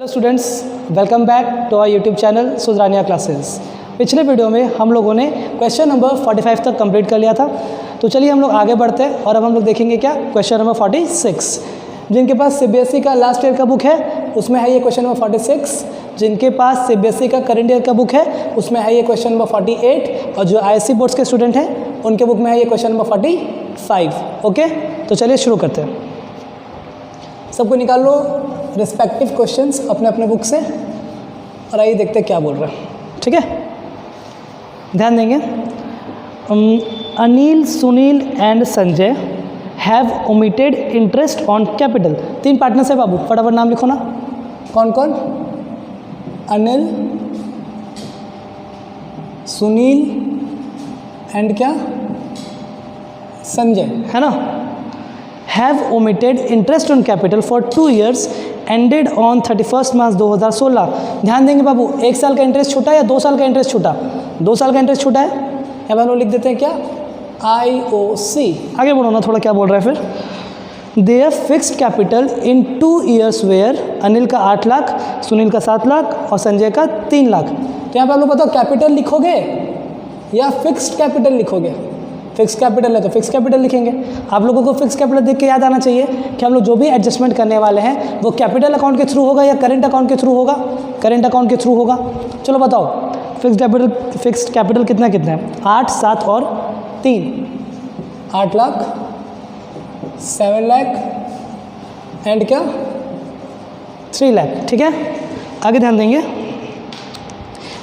Hello students, welcome back to our YouTube channel Sudhrania classes. पिछले video में हम लोगों ने क्वेश्चन नंबर 45 तक कंप्लीट कर लिया था। तो चलिए हम लोग आगे बढ़ते हैं और अब हम लोग देखेंगे क्या क्वेश्चन नंबर 46। जिनके पास सीबीएसई का लास्ट ईयर का बुक है उसमें है ये क्वेश्चन नंबर 46। जिनके पास सीबीएसई का करंट ईयर का बुक है उसमें है ये क्वेश्चन नंबर 48 और जो आईएससी बोर्ड्स के स्टूडेंट हैं उनके बुक में है ये क्वेश्चन नंबर 45। ओके, तो चलिए शुरू करते हैं। सबको निकाल लो रिस्पेक्टिव क्वेश्चंस अपने अपने बुक से और आइए देखते हैं क्या बोल रहे हैं। ठीक है, ध्यान देंगे। Anil, Sunil and Sanjay have omitted interest on capital. 3 partners है बाबू, फटाफट नाम लिखो ना। कौन कौन? अनिल, सुनील एंड क्या? संजय, है ना। Have omitted interest on capital for 2 years ended on 31 March 2016। ध्यान देंगे बाबू, 1 साल का इंटरेस्ट छूटा या 2 साल का इंटरेस्ट छूटा? 2 साल का इंटरेस्ट छूटा है। अब हम लोग लिख देते हैं क्या? IOC। आगे बढ़ो ना थोड़ा, क्या बोल रहा है फिर। There fixed capital in 2 years were Anil का 8 लाख, सुनील का 7 लाख और संजय का 3 लाख। तो यहाँ पे आप लोग बताओ कैपिटल लिखोगे या फिक्स्ड कैपिटल लिखोगे? फिक्स कैपिटल है तो फिक्स कैपिटल लिखेंगे। आप लोगों को फिक्स कैपिटल देख के याद आना चाहिए कि हम लोग जो भी एडजस्टमेंट करने वाले हैं वो कैपिटल अकाउंट के थ्रू होगा या करेंट अकाउंट के थ्रू होगा? करेंट अकाउंट के थ्रू होगा। चलो बताओ फिक्स्ड कैपिटल कितना कितना है? 8, 7 और 3, 8 लाख, 7 लाख एंड क्या? 3 लाख। ठीक है, आगे ध्यान देंगे।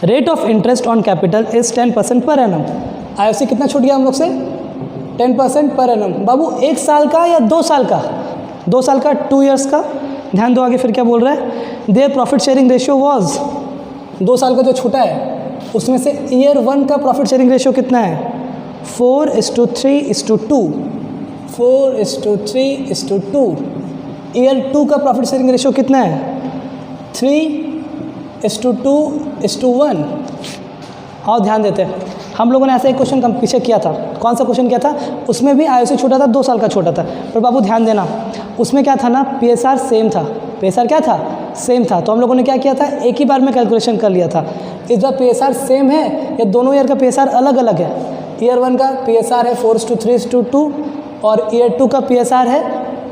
Rate of interest on capital is 10% per annum. IOC कितना छूट गया हम लोग से? 10% पर एनम। बाबू 1 साल का या 2 साल का? 2 साल का, 2 years का। ध्यान दो आगे फिर क्या बोल रहा है। Their profit sharing ratio was, 2 साल का जो छूटा है उसमें से ईयर 1 का प्रॉफिट शेयरिंग रेशियो कितना है? 4:3:2। 4:3:2। ईयर 2 का प्रॉफिट शेयरिंग रेशियो कितना है? 3:2:1। और ध्यान देते हैं, हम लोगों ने ऐसा एक क्वेश्चन पीछे किया था। कौन सा क्वेश्चन किया था? उसमें भी आईओसी छोटा था, 2 साल का छोटा था। पर बाबू ध्यान देना, उसमें क्या था ना, पीएसआर सेम था। पीएसआर क्या था? सेम था। तो हम लोगों ने क्या किया था, एक ही बार में कैलकुलेशन कर लिया था। इस बार पीएसआर सेम है या दोनों ईयर का पीएसआर अलग अलग है? ईयर 1 का पीएसआर है 4:3:2 और ईयर 2 का पीएसआर है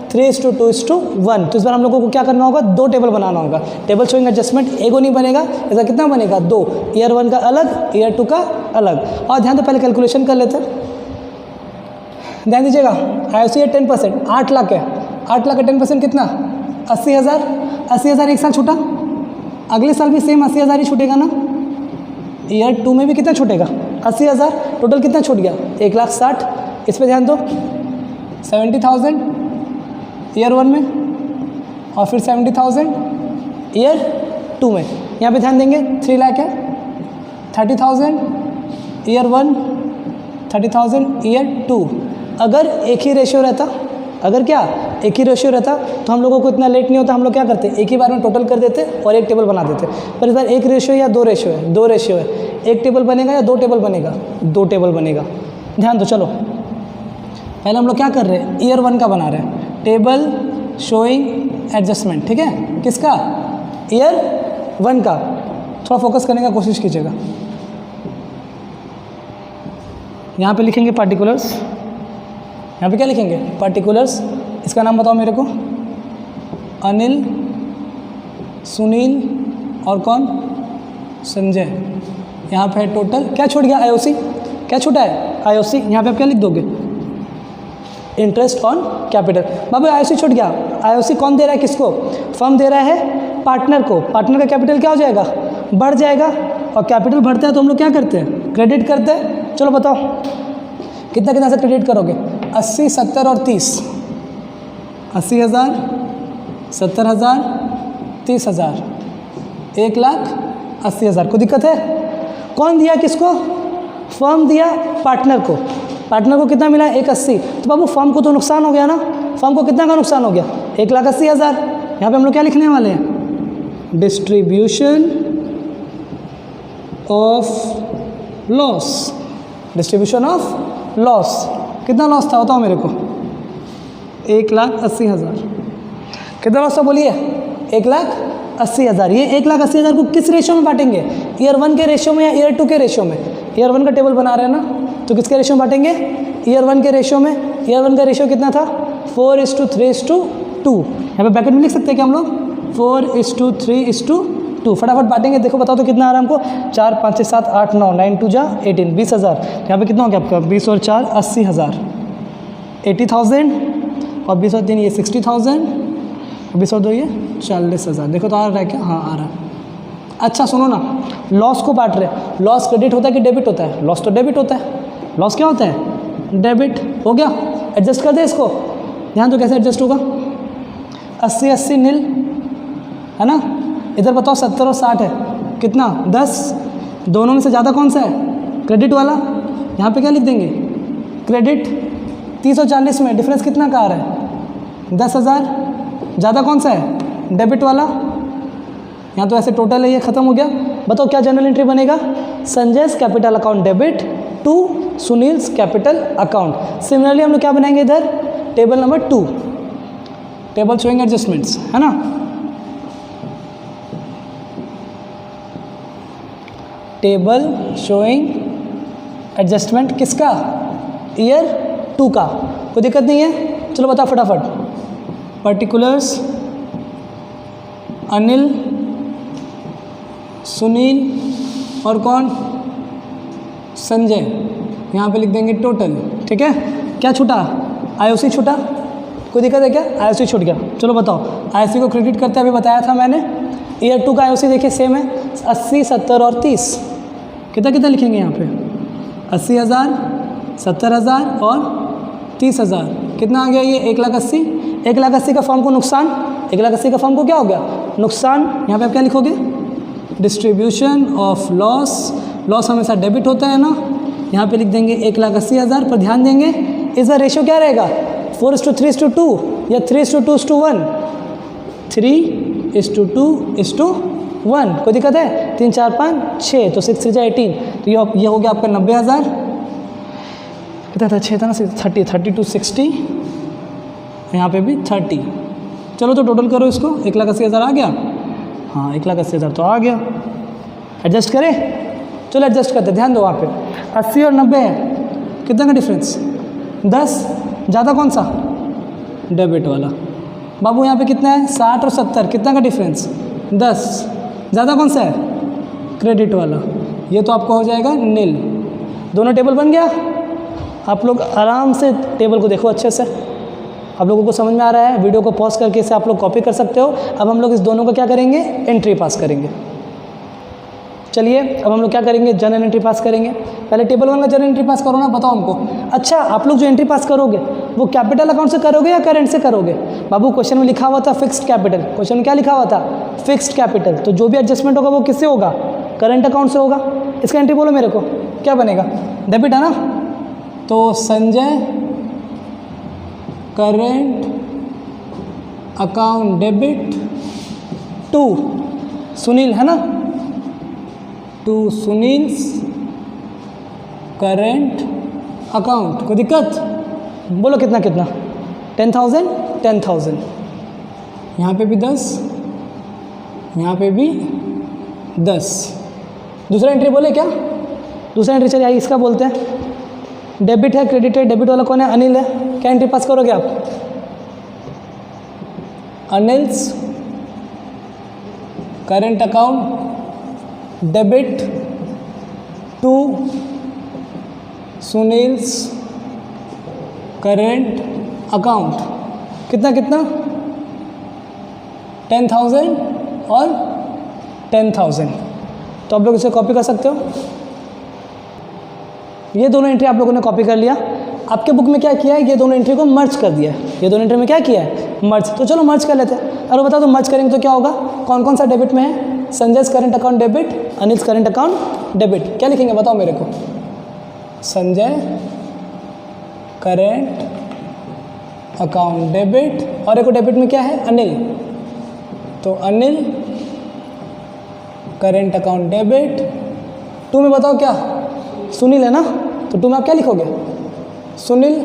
3:2:1। तो इस बार हम लोगों को क्या करना होगा? 2 टेबल बनाना होगा। टेबल शोइंग एडजस्टमेंट एगो नहीं बनेगा, ऐसा कितना बनेगा? 2। ईयर 1 का अलग, ईयर 2 का अलग। और ध्यान तो पहले कैलकुलेशन कर लेते हैं। ध्यान दीजिएगा, आईओसी है 10%, 8 लाख है। 8 लाख का 10% कितना? 80,000। 80,000 एक साल छूटा, अगले साल भी सेम 80,000 ही छूटेगा ना। ईयर 2 में भी कितना छूटेगा? 80,000। टोटल कितना छूट गया? 1,60,000। इस पर ध्यान दो, 70,000 ईयर 1 में और फिर 70,000 ईयर 2 में। यहाँ पे ध्यान देंगे 3 लाख है, 30,000 ईयर 1, 30,000 ईयर 2। अगर एक ही रेशियो रहता, अगर क्या एक ही रेशियो रहता तो हम लोगों को इतना लेट नहीं होता। हम लोग क्या करते, एक ही बार में टोटल कर देते और एक टेबल बना देते। पर इस बार 1 रेशियो या 2 रेशियो है? 2 रेशियो है। 1 टेबल बनेगा या 2 टेबल बनेगा? 2 टेबल बनेगा। ध्यान दो। चलो पहले हम लोग क्या कर रहे हैं, ईयर 1 का बना रहे हैं, टेबल शोइंग एडजस्टमेंट। ठीक है, किसका? ईयर 1 का। थोड़ा फोकस करने का कोशिश कीजिएगा। यहाँ पे लिखेंगे पार्टिकुलर्स। यहाँ पे क्या लिखेंगे? पार्टिकुलर्स। इसका नाम बताओ मेरे को। अनिल, सुनील और कौन? संजय। यहाँ पे टोटल क्या छूट गया? आईओसी। क्या छूटा है? आईओसी। यहाँ पे आप क्या लिख दोगे? Interest on capital. Babu IOC छूट गया। आईओसी कौन दे रहा है? किसको? फर्म दे रहा है पार्टनर को। पार्टनर का कैपिटल क्या हो जाएगा? बढ़ जाएगा। और कैपिटल बढ़ता है तो हम लोग क्या करते हैं? क्रेडिट करते हैं। चलो बताओ कितना कितना से क्रेडिट करोगे? 80, 70 और 30। 80,000, 70,000, 30,000, 1,80,000। कोई दिक्कत है? कौन दिया किसको? फर्म दिया पार्टनर को। पार्टनर को कितना मिला? 180। तो बाबू फर्म को तो नुकसान हो गया ना। फर्म को कितना का नुकसान हो गया? 1,80,000। यहाँ पे हम लोग क्या लिखने वाले हैं? Distribution of loss. Distribution of loss. कितना लॉस था बताओ मेरे को? 1,80,000। कितना लॉस था बोलिए? 1,80,000। 1,80,000। ये 1,80,000 को किस रेशियो में बांटेंगे? ईयर 1 के रेशियो में या ईयर 2 के रेशियो में? ईयर 1 का टेबल बना रहे हैं ना, तो किसके रेशियो में बांटेंगे? ईयर 1 के रेशियो में। ईयर 1 का रेशियो कितना था? 4:3:2। यहाँ पे ब्रैकेट में लिख सकते हैं कि हम लोग 4:3:2। फटाफट बांटेंगे, देखो बताओ तो कितना आ रहा है हमको? 4 5 6 7 8 9 9 2 जा 18, 20,000। यहाँ पे कितना हो गया आपका? 20 और 4 80,000, 80,000 और 20 और 3 ये 60,000, 20 और 2 ये 40,000। देखो तो आ रहा है क्या? हाँ आ रहा है। अच्छा सुनो ना, लॉस को बांट रहे हैं। लॉस क्रेडिट होता है कि डेबिट होता है? लॉस तो डेबिट होता है। लॉस क्या होता है? डेबिट। हो गया, एडजस्ट कर दे इसको। ध्यान तो कैसे एडजस्ट होगा? 80 नील है ना। इधर बताओ 70 और 60 है कितना? 10। दोनों में से ज़्यादा कौन सा है? क्रेडिट वाला। यहाँ पे क्या लिख देंगे? क्रेडिट। 30 और 40 में डिफरेंस कितना का आ रहा है? 10,000। ज़्यादा कौन सा है? डेबिट वाला। यहाँ तो ऐसे टोटल है, ये ख़त्म हो गया। बताओ क्या जनरल एंट्री बनेगा? Sanjay's capital account debit to Sunil's capital account. Similarly हम लोग क्या बनाएंगे इधर? Table number 2, table showing adjustments, है ना। टेबल शोइंग एडजस्टमेंट किसका? ईयर 2 का। कोई दिक्कत नहीं है, चलो बताओ फटाफट। पर्टिकुलर्स अनिल, सुनील और कौन? संजय। यहाँ पे लिख देंगे टोटल। ठीक है, क्या छूटा? आईओसी छूटा। कोई दिक्कत है क्या? आईओसी छूट गया। चलो बताओ, आईओसी को क्रेडिट करते अभी बताया था मैंने। ईयर 2 का आईओसी देखिए सेम है, 80 70 और 30। कितना कितना लिखेंगे यहाँ पे? 80,000, 70,000 और 30,000। कितना आ गया ये? 1,80,000। 1,80,000 का फॉर्म को नुकसान, 1,80,000 का फॉर्म को क्या हो गया? नुकसान। यहाँ पे आप क्या लिखोगे? Distribution of loss. लॉस हमेशा डेबिट होता है ना। यहाँ पे लिख देंगे 1,80,000 पर ध्यान देंगे इसका रेशियो क्या रहेगा? 4:3:2 या 3:2:1? 3:2:1। कोई दिक्कत है? 3 4 5 6 तो 6 3 18। तो ये हो गया आपका 90,000। कितना था? 6 था ना, 30 30 to 60। यहाँ पे भी 30। चलो तो टोटल करो इसको। 1,80,000 आ गया। हाँ 1,80,000 तो आ गया। एडजस्ट करें? चलो एडजस्ट करते। ध्यान दो वहाँ पे 80 और 90 है, कितना का डिफरेंस? 10। ज़्यादा कौन सा? डेबिट वाला। बाबू यहाँ पे कितना है? 60 और 70, कितना का डिफरेंस? 10। ज़्यादा कौन सा है? क्रेडिट वाला। ये तो आपको हो जाएगा नील। दोनों टेबल बन गया। आप लोग आराम से टेबल को देखो अच्छे से। आप लोगों को समझ में आ रहा है? वीडियो को पॉज करके इसे आप लोग कॉपी कर सकते हो। अब हम लोग इस दोनों का क्या करेंगे? एंट्री पास करेंगे। चलिए अब हम लोग क्या करेंगे? जनरल एंट्री पास करेंगे। पहले टेबल 1 का जनरल एंट्री पास करो ना, बताओ हमको। अच्छा, आप लोग जो एंट्री पास करोगे वो कैपिटल अकाउंट से करोगे या करेंट से करोगे? बाबू क्वेश्चन में लिखा हुआ था फिक्स्ड कैपिटल। क्वेश्चन में क्या लिखा हुआ था? Fixed capital. तो जो भी एडजस्टमेंट होगा वो किससे होगा? करंट अकाउंट से होगा। इसका एंट्री बोलो मेरे को, क्या बनेगा? डेबिट है ना। तो Sanjay current account debit to Sunil, है ना, टू सुनील्स करेंट अकाउंट। कोई दिक्कत? बोलो कितना कितना? 10,000 10,000। यहाँ पे भी 10, यहाँ पे भी 10। दूसरा एंट्री बोले क्या? दूसरा एंट्री चलिए इसका बोलते हैं। डेबिट है, क्रेडिट है। डेबिट वाला कौन है? अनिल है। क्या एंट्री पास करोगे आप? Anil's current account debit to Sunil's current account. कितना कितना? 10,000 और 10,000। तो आप लोग इसे कॉपी कर सकते हो। ये दोनों एंट्री आप लोगों ने कॉपी कर लिया। आपके बुक में क्या किया है? ये दोनों एंट्री को मर्ज कर दिया है। ये दोनों एंट्री में क्या किया है? मर्ज। तो चलो मर्ज कर लेते हैं। अरे बताओ तो मर्ज करेंगे तो क्या होगा? कौन कौन सा डेबिट में है? Sanjay's current account debit, Anil's current account debit. क्या लिखेंगे बताओ मेरे को? संजय करेंट अकाउंट डेबिट, और एक डेबिट में क्या है? अनिल। तो Anil current account debit to में बताओ क्या? सुनील है ना। तो टू में आप क्या लिखोगे? Sunil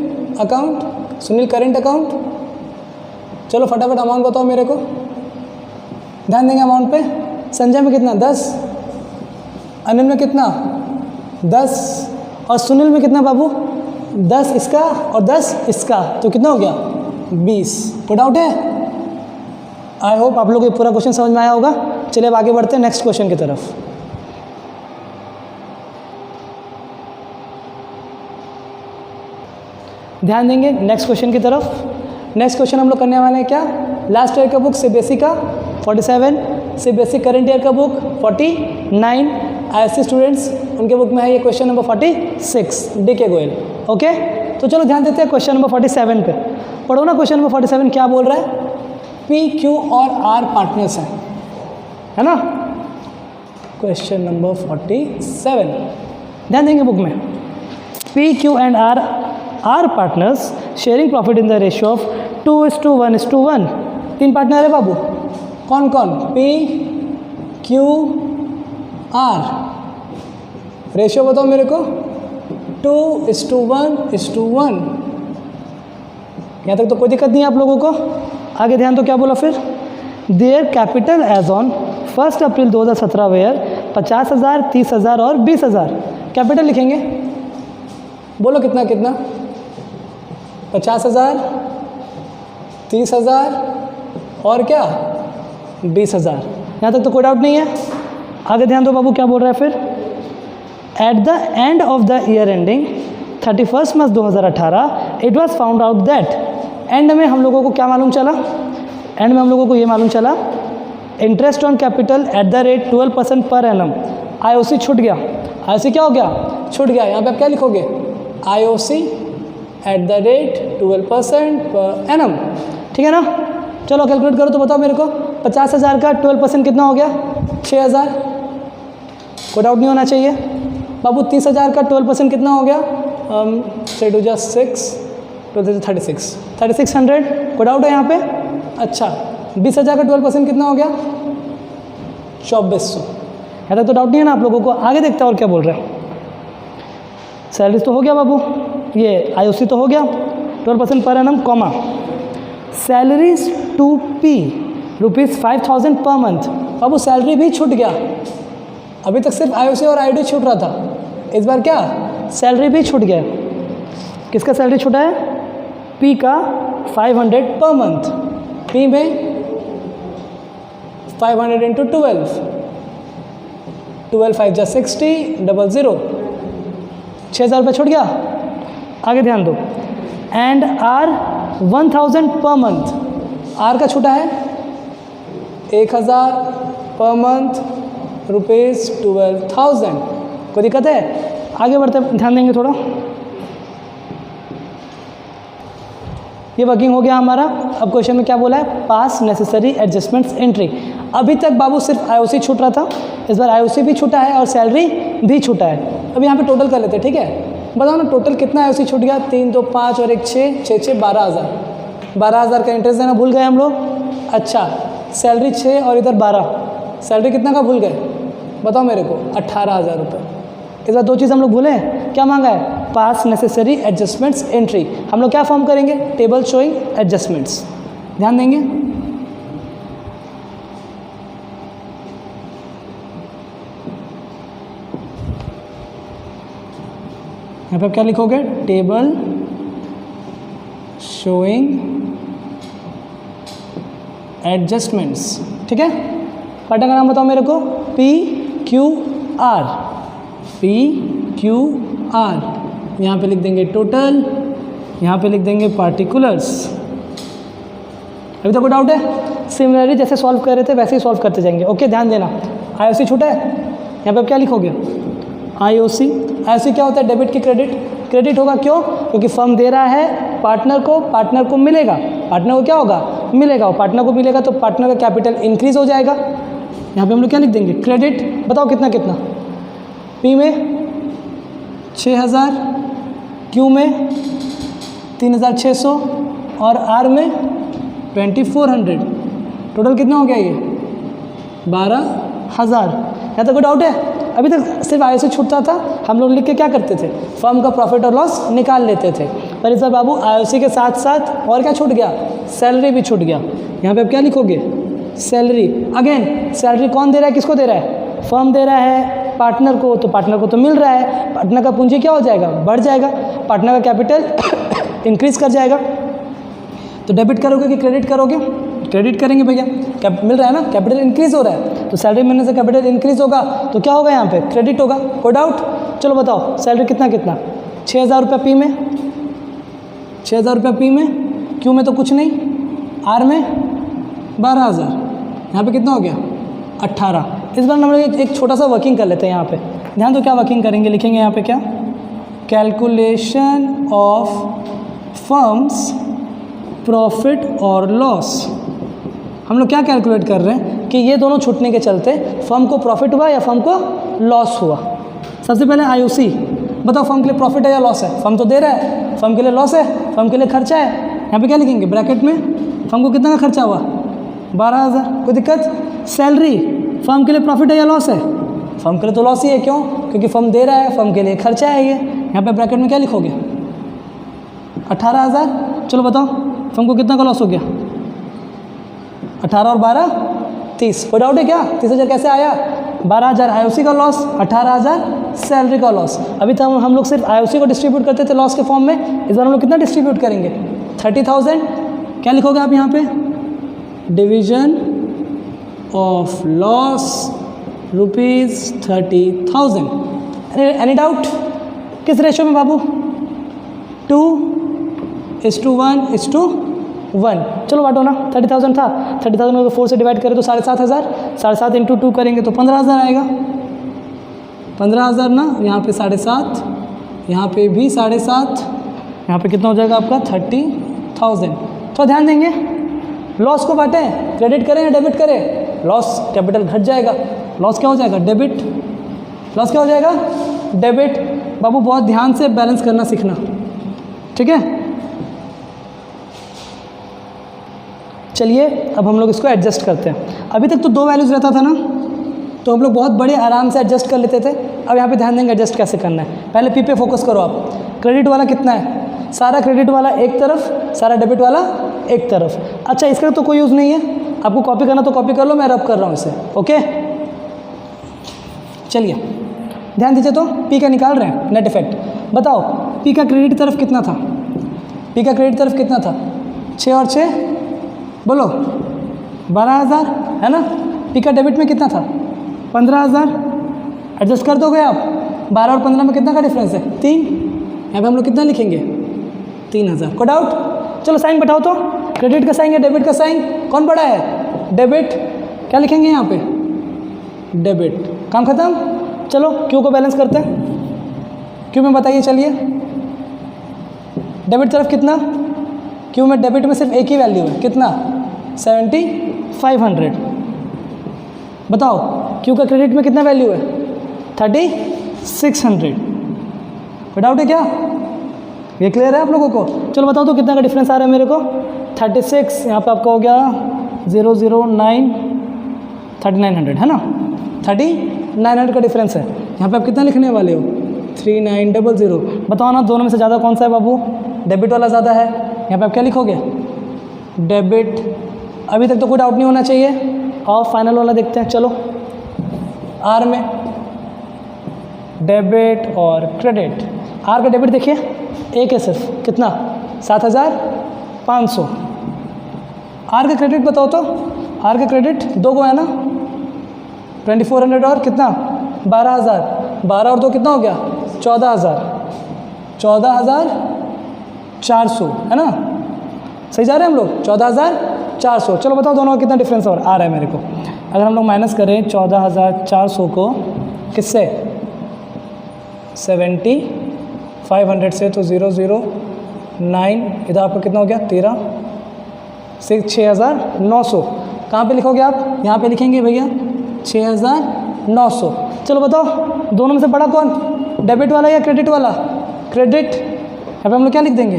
account, Sunil current account. चलो फटाफट अमाउंट बताओ मेरे को। ध्यान देंगे अमाउंट पे। संजय में कितना 10, अनिल में कितना 10 और सुनील में कितना बाबू 10 इसका और 10 इसका, तो कितना हो गया 20। कोई डाउट है? आई होप आप लोग को पूरा क्वेश्चन समझ में आया होगा। चलिए अब आगे बढ़ते हैं नेक्स्ट क्वेश्चन की तरफ। ध्यान देंगे नेक्स्ट क्वेश्चन की तरफ। नेक्स्ट क्वेश्चन हम लोग करने वाले हैं क्या, लास्ट ईयर का बुक सीबीएसई का 47, सीबीएसई करंट ईयर का बुक 49, आईएससी स्टूडेंट्स उनके बुक में है ये question number 46 DK Goyal. Okay, तो चलो ध्यान देते हैं क्वेश्चन नंबर 47 पे। पढ़ो ना क्वेश्चन नंबर 47 क्या बोल रहा है। पी क्यू और आर पार्टनर्स हैं, है ना। क्वेश्चन नंबर 47 ध्यान देंगे बुक में। P Q and R are partners sharing profit in the ratio of 2:1:1। 3 partner है बाबू, कौन कौन, पी क्यू आर। रेशियो बताओ मेरे को 2:1:1। यहाँ तक तो कोई दिक्कत नहीं है आप लोगों को। आगे ध्यान तो क्या बोला फिर, there capital as on 1 April 2017 were 50,000, 30,000 और 20,000। कैपिटल लिखेंगे, बोलो कितना कितना, 50,000, 30,000 और क्या 20,000। यहाँ तक तो कोई डाउट नहीं है। आगे ध्यान दो बाबू क्या बोल रहा है फिर, at the end of the year ending 31 March 2018 it was found out that. And में हम लोगों को क्या मालूम चला, एंड में हम लोगों को ये मालूम चला interest on capital at the rate 12% per annum. IOC छूट गया, आईओसी क्या हो गया, छूट गया। यहाँ पे आप क्या लिखोगे, IOC at the rate 12% per annum, ठीक है ना। चलो कैलकुलेट करो तो बताओ मेरे को, 50,000 का 12% कितना हो गया 6,000। कोई डाउट नहीं होना चाहिए बाबू। 30,000 का 12% कितना हो गया, 3 2 6 3600। कोई डाउट है यहाँ पे? अच्छा, 20,000 का 12% कितना हो गया 2400। यहाँ तक तो डाउट नहीं है ना आप लोगों को। आगे देखते हैं और क्या बोल रहे हैं। सैलरीज तो हो गया बाबू, ये आईओसी तो हो गया 12% per annum comma salaries to P ₹5,000 per month. Babu salary भी छूट गया, अभी तक सिर्फ आईओसी और आईडी छूट रहा था, इस बार क्या सैलरी भी छूट गया। किसका सैलरी छूटा है, पी का 500 पर मंथ। पी में 500 इंटू 12 5 60 00 6,000 रुपये छूट गया। आगे ध्यान दो, and are 1,000 per month. Are का छूटा है 1,000 पर मंथ ₹12,000। कोई दिक्कत है? आगे बढ़ते ध्यान देंगे थोड़ा। ये वर्किंग हो गया हमारा। अब क्वेश्चन में क्या बोला है, पास नेसेसरी एडजस्टमेंट्स एंट्री। अभी तक बाबू सिर्फ आईओसी छूट रहा था, इस बार आईओसी भी छूटा है और सैलरी भी छूटा है। अब यहाँ पे टोटल कर लेते हैं, ठीक है। बताओ ना टोटल कितना आईओसी छूट गया, 3 2 5 और 1 6 6 6 12,000। 12,000 का इंटरेस्ट देना भूल गए हम लोग। अच्छा, सैलरी 6 और इधर 12, सैलरी कितना का भूल गए बताओ मेरे को, 18,000 रुपये। इस बार 2 चीज़ हम लोग भूले, क्या मांगा है, पास नेसेसरी एडजस्टमेंट्स एंट्री। हम लोग क्या फॉर्म करेंगे, टेबल शोइंग एडजस्टमेंट्स। ध्यान देंगे, यहाँ पे क्या लिखोगे, टेबल शोइंग एडजस्टमेंट्स, ठीक है। पैटर्न का नाम बताओ मेरे को, P Q R. P Q R, यहाँ पे लिख देंगे टोटल, यहाँ पे लिख देंगे पार्टिकुलर्स। अभी तक कोई डाउट है? सिमिलरली जैसे सॉल्व कर रहे थे वैसे ही सॉल्व करते जाएंगे। ओके, ध्यान देना। आईओसी छूटा है, यहाँ पे आप क्या लिखोगे, आईओसी। आईओसी क्या होता है, डेबिट की क्रेडिट। क्रेडिट होगा क्यों, क्योंकि फर्म दे रहा है पार्टनर को मिलेगा, पार्टनर को क्या होगा, मिलेगा। और पार्टनर को मिलेगा तो पार्टनर का कैपिटल इंक्रीज हो जाएगा। यहाँ पे हम लोग क्या लिख देंगे, क्रेडिट। बताओ कितना कितना, पी में 6,000, क्यू में 3,600 और आर में 2,400। टोटल कितना हो गया ये, 12,000। यहाँ तक कोई डाउट है? अभी तक सिर्फ आईओसी छूटता था, हम लोग लिख के क्या करते थे, फर्म का प्रॉफिट और लॉस निकाल लेते थे। पर इस बार बाबू आईओसी के साथ साथ और क्या छूट गया, सैलरी भी छूट गया। यहाँ पे आप क्या लिखोगे, सैलरी। अगेन सैलरी कौन दे रहा है, किसको दे रहा है, फर्म दे रहा है पार्टनर को, तो पार्टनर को तो मिल रहा है, पार्टनर का पूंजी क्या हो जाएगा, बढ़ जाएगा, पार्टनर का कैपिटल इंक्रीज कर जाएगा। तो डेबिट करोगे कि क्रेडिट करोगे, क्रेडिट करेंगे भैया, मिल रहा है ना, कैपिटल इंक्रीज हो रहा है, तो सैलरी मिलने से कैपिटल इंक्रीज होगा, तो क्या होगा यहाँ पे, क्रेडिट होगा। कोई डाउट? चलो बताओ सैलरी कितना कितना, 6,000 रुपये पी में, 6,000 रुपये पी में, क्यू में तो कुछ नहीं, आर में 12,000, यहाँ पे कितना हो गया 18। इस बार हम लोग एक छोटा सा वर्किंग कर लेते हैं यहाँ पे, ध्यान दो क्या वर्किंग करेंगे, लिखेंगे यहाँ पे क्या, कैलकुलेशन ऑफ फर्म्स प्रॉफिट और लॉस। हम लोग क्या कैलकुलेट कर रहे हैं कि ये दोनों छूटने के चलते फर्म को प्रॉफिट हुआ या फर्म को लॉस हुआ। सबसे पहले आईओसी बताओ, फर्म के लिए प्रॉफिट है या लॉस है, फर्म तो दे रहा है, फर्म के लिए लॉस है, फर्म के लिए खर्चा है, यहाँ पे क्या लिखेंगे ब्रैकेट में, फर्म को कितना का खर्चा हुआ 12,000, कोई दिक्कत। सैलरी फर्म के लिए प्रॉफिट है या लॉस है, फर्म के लिए तो लॉस ही है, क्यों, क्योंकि फर्म दे रहा है, फर्म के लिए खर्चा है ये, यहाँ पे ब्रैकेट में क्या लिखोगे 18,000। चलो बताओ फर्म को कितना का लॉस हो गया, 18 और 12 30, कोई डाउट है क्या, 30,000 कैसे आया, 12,000 आईओसी का लॉस, 18,000 सैलरी का लॉस। अभी तक हम लोग सिर्फ आईओसी को डिस्ट्रीब्यूट करते थे लॉस के फॉर्म में, इस बार हम लोग कितना डिस्ट्रीब्यूट करेंगे 30,000। क्या लिखोगे आप यहाँ पे, division of loss ₹30,000। Any doubt, किस रेशो में बाबू, 2:1:1। चलो बांटो ना, 30,000 था, 30,000 को 4 से डिवाइड करें तो 7,500, 7.5 इंटू 2 करेंगे तो 15,000 आएगा, 15,000 ना, यहाँ पे 7.5, यहाँ पे भी 7.5, यहाँ पे कितना हो जाएगा आपका 30,000। तो ध्यान देंगे लॉस को बांटें, क्रेडिट करें या डेबिट करें, लॉस कैपिटल घट जाएगा, लॉस क्या हो जाएगा डेबिट, लॉस क्या हो जाएगा डेबिट। बाबू बहुत ध्यान से बैलेंस करना सीखना, ठीक है। चलिए अब हम लोग इसको एडजस्ट करते हैं। अभी तक तो 2 वैल्यूज़ रहता था ना, तो हम लोग बहुत बड़े आराम से एडजस्ट कर लेते थे। अब यहाँ पे ध्यान देंगे एडजस्ट कैसे करना है। पहले पी पे फोकस करो आप, क्रेडिट वाला कितना है, सारा क्रेडिट वाला एक तरफ, सारा डेबिट वाला एक तरफ। अच्छा इसका तो कोई यूज़ नहीं है, आपको कॉपी करना तो कॉपी कर लो, मैं रब कर रहा हूँ इसे, ओके। चलिए ध्यान दीजिए, तो पी का निकाल रहे हैं नेट इफेक्ट। बताओ पी का क्रेडिट तरफ कितना था, पी का क्रेडिट तरफ कितना था, 6 और 6 बोलो 12,000 है ना। पी का डेबिट में कितना था 15,000, एडजस्ट कर दोगे आप, 12 और 15 में कितना का डिफरेंस है 3, यहाँ पे हम लोग कितना लिखेंगे 3,000। को डाउट? चलो साइन बताओ तो, क्रेडिट का साइन या डेबिट का साइन कौन बड़ा है, डेबिट। क्या लिखेंगे यहाँ पे डेबिट, काम खत्म। चलो क्यू को बैलेंस करते हैं, क्यू में बताइए, चलिए डेबिट तरफ कितना, क्यू में डेबिट में सिर्फ एक ही वैल्यू है, कितना 7,500। बताओ क्यू का क्रेडिट में कितना वैल्यू है 3,600। कोई डाउट है क्या, ये क्लियर है आप लोगों को? चलो बताओ तो कितना का डिफरेंस आ रहा है मेरे को, 36, यहाँ पे आपका हो गया 009, 3,900 है ना, 3,900 का डिफरेंस है। यहाँ पे आप कितना लिखने वाले हो 3,900। बताओ ना दोनों में से ज़्यादा कौन सा है बाबू, डेबिट वाला ज़्यादा है, यहाँ पे आप क्या लिखोगे डेबिट। अभी तक तो कोई डाउट नहीं होना चाहिए, और फाइनल वाला देखते हैं। चलो आर में डेबिट और क्रेडिट, आर का डेबिट देखिए एक है सिर्फ, कितना 7,500। आर का क्रेडिट बताओ तो, आर का क्रेडिट 2 को है ना, 2,400 और कितना 12,000, 12 और 2 कितना हो गया 14,000, 14,400 है ना, सही जा रहे हैं हम लोग 14,400। चलो बताओ दोनों का कितना डिफरेंस और आ रहा है मेरे को। अगर हम लोग माइनस करें 14,400 को किससे 7,500 से, तो 009, इधर आपका कितना हो गया 13, 6,900। कहाँ पे लिखोगे आप, यहाँ पे लिखेंगे भैया 6,900। चलो बताओ दोनों में से बड़ा कौन, डेबिट वाला या क्रेडिट वाला, क्रेडिट। यहाँ पे हम लोग क्या लिख देंगे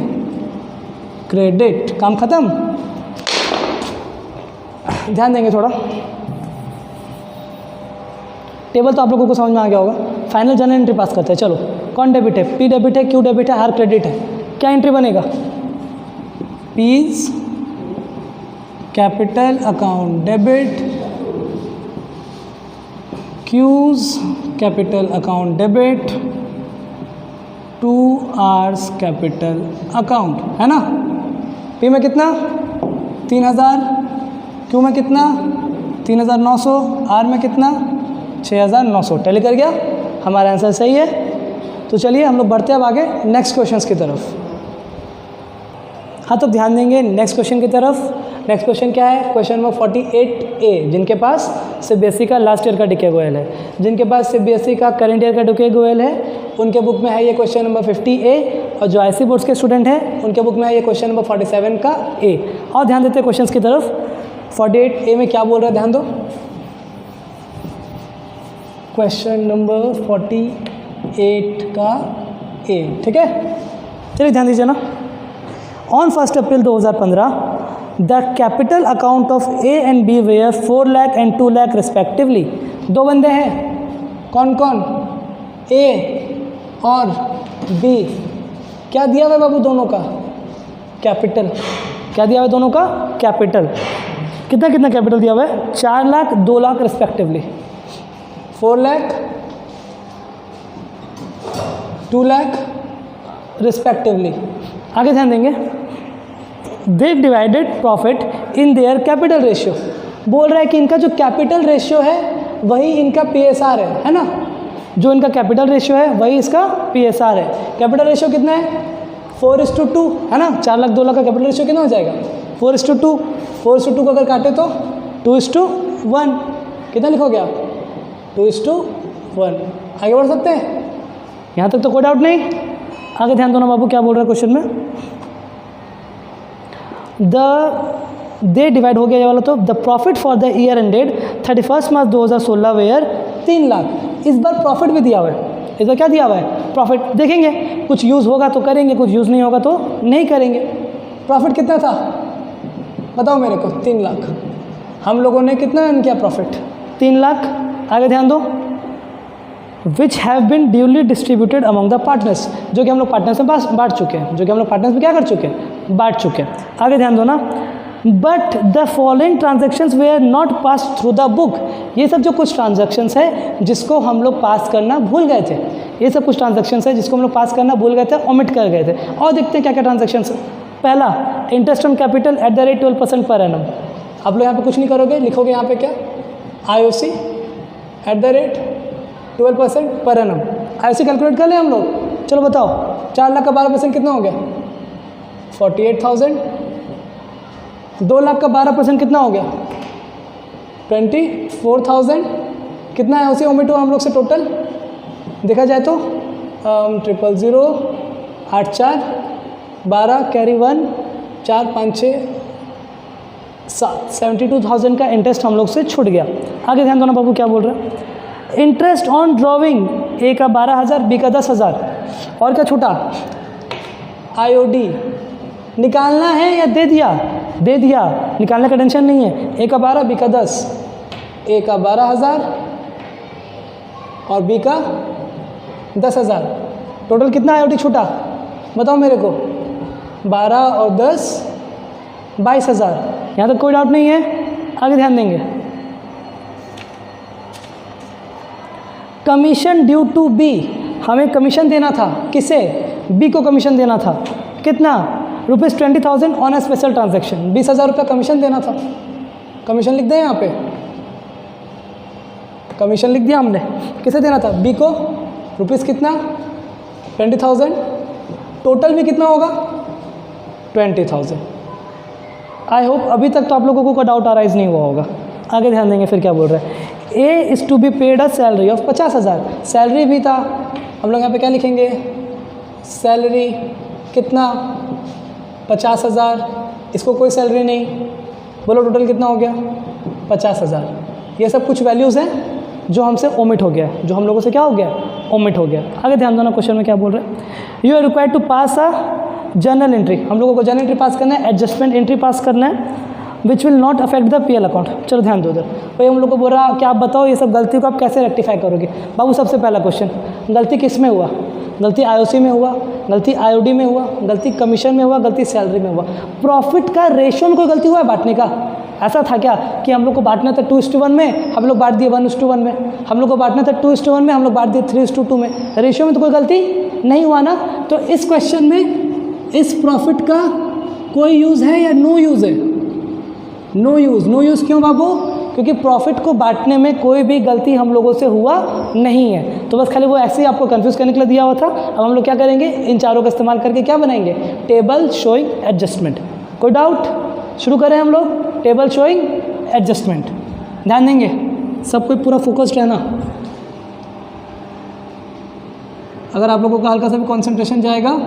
क्रेडिट, काम खत्म। ध्यान देंगे थोड़ा, टेबल तो आप लोगों को समझ में आ गया होगा। फाइनल जर्नल एंट्री पास करते हैं। चलो कौन डेबिट है, पी डेबिट है, क्यू डेबिट है, आर क्रेडिट है। क्या एंट्री बनेगा, P's capital account debit, Q's capital account debit to R's capital account, है ना। पी में कितना 3000, क्यू में कितना 3900, आर में कितना 6900। टैली कर गया, हमारा आंसर सही है। तो चलिए हम लोग बढ़ते हैं अब आगे नेक्स्ट क्वेश्चंस की तरफ। हाँ, तो ध्यान देंगे नेक्स्ट क्वेश्चन की तरफ। नेक्स्ट क्वेश्चन क्या है? Question number 48A। जिनके पास सीबीएसई का लास्ट ईयर का डिके गोयल है, जिनके पास सीबीएसई का करंट ईयर का डिके गोयल है, उनके बुक में है ये क्वेश्चन नंबर 50A। और जो आईसी बोर्ड्स के स्टूडेंट हैं उनके बुक में है ये क्वेश्चन नंबर 47 का A। और ध्यान देते हैं क्वेश्चन की तरफ। 48A में क्या बोल रहा है, ध्यान दो। क्वेश्चन नंबर 48 का A, ठीक है। चलिए ध्यान दीजिए ना। On 1 April 2015 the capital account of A and B were 4 lakh and 2 lakh respectively. दो बंदे हैं, कौन कौन? A और B। क्या दिया हुआ है बाबू दोनों का? कैपिटल। क्या दिया हुआ है दोनों का? कैपिटल। कितना कितना कैपिटल दिया हुआ है? 4 लाख 2 लाख रिस्पेक्टिवली। 4 लाख 2 लाख रिस्पेक्टिवली। आगे ध्यान देंगे। They divided profit in their capital ratio. बोल रहा है कि इनका जो कैपिटल रेशियो है वही इनका PSR है ना। जो इनका कैपिटल रेशियो है वही इसका PSR है। कैपिटल रेशियो कितना है? 4:2 है ना। 4 लाख 2 लाख का कैपिटल रेशियो कितना हो जाएगा? 4:2। 4:2 को अगर काटे तो 2:1। कितना लिखोगे आप? 2:1। आगे बढ़ सकते हैं? यहाँ तक तो कोई डाउट नहीं। आगे ध्यान दो ना बाबू, क्या बोल रहा है क्वेश्चन में। दे डिवाइड हो गया ये वाला। तो the profit for the year ended 31 March 2016 were 3 lakh. इस बार प्रॉफिट भी दिया हुआ है। इस बार क्या दिया हुआ है? प्रॉफिट। देखेंगे, कुछ यूज़ होगा तो करेंगे, कुछ यूज़ नहीं होगा तो नहीं करेंगे। प्रॉफिट कितना था बताओ मेरे को? 3 लाख। हम लोगों ने कितना अर्न किया प्रॉफिट? 3 लाख। आगे ध्यान दो। Which have been duly distributed among the partners. जो कि हम लोग पार्टनर्स में बांट चुके हैं, जो कि हम लोग पार्टनर्स में क्या कर चुके हैं? बांट चुके हैं। आगे ध्यान दो ना। But the following transactions were not pass through the book. ये सब जो कुछ ट्रांजेक्शन्स है जिसको हम लोग पास करना भूल गए थे, ये सब कुछ ट्रांजेक्शन्स है जिसको हम लोग पास करना भूल गए थे, ओमिट कर गए थे। और देखते हैं क्या क्या ट्रांजेक्शन्स। पहला, interest on capital at the rate 12% per annum. आप लोग यहाँ पे कुछ नहीं करोगे, लिखोगे यहाँ पे क्या? IOC at the rate 12% per annum. IOC calculate कर लें हम लोग। चलो बताओ, 4 लाख का 12% कितना हो गया? 48,000। 2 लाख का 12% कितना हो गया? 24,000। कितना है उसे ओमिट हुआ हम लोग से टोटल देखा जाए तो? 000 8 4 12 कैरी 1 4 5 6 7 72,000 का इंटरेस्ट हम लोग से छूट गया। आगे ध्यान दो ना बाबू, क्या बोल रहा है। इंटरेस्ट ऑन ड्रॉविंग, A का 12,000, B का 10,000। और क्या छूटा? IOD निकालना है या दे दिया? दे दिया, निकालने का टेंशन नहीं है। A का 12, B का 10। A का 12,000 और B का 10,000। टोटल कितना IOD छूटा बताओ मेरे को? 12 और 10 22,000। यहाँ तक कोई डाउट नहीं है। आगे ध्यान देंगे। Commission due to B। हमें कमीशन देना था। किसे? B को कमीशन देना था। कितना? ₹20,000 ऑन ए स्पेशल ट्रांजेक्शन। 20,000 रुपये कमीशन देना था। कमीशन लिख दें यहाँ पे, कमीशन लिख दिया हमने। किसे देना था? B को। रुपीस कितना? 20,000। टोटल भी कितना होगा? 20,000। आई होप अभी तक तो आप लोगों को डाउट अराइज नहीं हुआ होगा। आगे ध्यान देंगे फिर क्या बोल रहा है। A is to be paid a salary of 50,000। Salary भी था, हम लोग यहाँ पे क्या लिखेंगे? सैलरी कितना? 50,000। इसको कोई सैलरी नहीं। बोलो टोटल कितना हो गया? 50,000। ये सब कुछ वैल्यूज़ हैं जो हमसे ओमिट हो गया, जो हम लोगों से क्या हो गया? ओमिट हो गया। आगे ध्यान दो ना, क्वेश्चन में क्या बोल रहे हैं। You are required to pass a journal entry. हम लोगों को जर्नल एंट्री पास करना है, एडजस्टमेंट एंट्री पास करना है, which will not affect the PL account. चलो ध्यान दो उधर। भाई हम लोग को बोल रहा कि आप बताओ ये सब गलती को आप कैसे रेक्टिफाई करोगे। बाबू सबसे पहला क्वेश्चन, गलती किस में हुआ? गलती IOC में हुआ, गलती IOD में हुआ, गलती कमीशन में हुआ, गलती सैलरी में हुआ। प्रॉफिट का रेशियो में कोई गलती हुआ है बांटने का? ऐसा था क्या कि हम लोग को बांटना था 2:1 में, हम लोग बांट दिए 1:1 में, हम लोग को बांटना था 2:1 में, हम लोग बांट दिए 3:2 में। रेशियो में तो कोई गलती नहीं हुआ ना। तो इस क्वेश्चन में इस प्रॉफिट का कोई यूज़ है या नो यूज़ है? No use. नो यूज़ क्यों बाबू? क्योंकि प्रॉफिट को बांटने में कोई भी गलती हम लोगों से हुआ नहीं है। तो बस खाली वो ऐसे ही आपको कंफ्यूज करने के लिए दिया हुआ था। अब हम लोग क्या करेंगे, इन चारों का इस्तेमाल करके क्या बनाएंगे, टेबल शोइंग एडजस्टमेंट। कोई डाउट? शुरू करें हम लोग टेबल शोइंग एडजस्टमेंट। ध्यान देंगे सब कोई, पूरा फोकस्ड रहना। अगर आप लोगों का हल्का सा भी कॉन्सेंट्रेशन जाएगा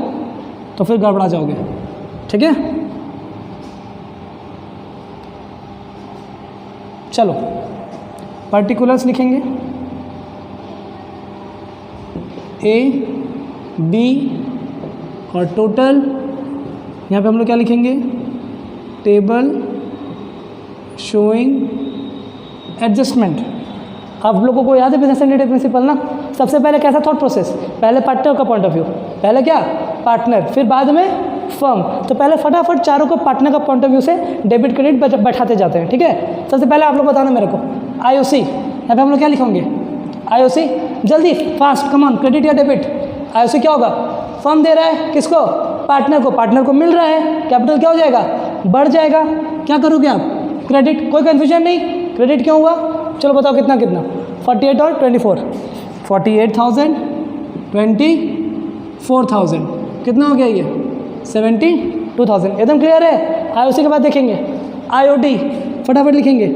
तो फिर गड़बड़ा जाओगे, ठीक है? चलो पर्टिकुलर्स लिखेंगे, ए बी और टोटल। यहाँ पे हम लोग क्या लिखेंगे, टेबल शोइंग एडजस्टमेंट। आप लोगों को याद है बिजनेस एंटिटी प्रिंसिपल ना? सबसे पहले कैसा थॉट प्रोसेस, पहले पार्टनर का पॉइंट ऑफ व्यू, पहले क्या पार्टनर, फिर बाद में फर्म। तो पहले फटाफट चारों को पार्टनर का पॉइंट ऑफ व्यू से डेबिट क्रेडिट बैठाते जाते हैं, ठीक है? सबसे पहले आप लोग बताना मेरे को आईओसी। यहाँ पे हम लोग क्या लिखेंगे, आईओसी। जल्दी फास्ट, कम ऑन, क्रेडिट या डेबिट? आईओसी क्या होगा, फर्म दे रहा है किसको, पार्टनर को, पार्टनर को मिल रहा है, कैपिटल क्या हो जाएगा, बढ़ जाएगा। क्या करोगे आप, क्रेडिट। कोई कन्फ्यूजन नहीं, क्रेडिट क्यों हुआ? चलो बताओ कितना कितना, 48 और 24, 48,000 24,000 कितना हो गया ये, 72,000। एकदम क्लियर है? आईओसी के बाद देखेंगे आईओडी, फटाफट लिखेंगे।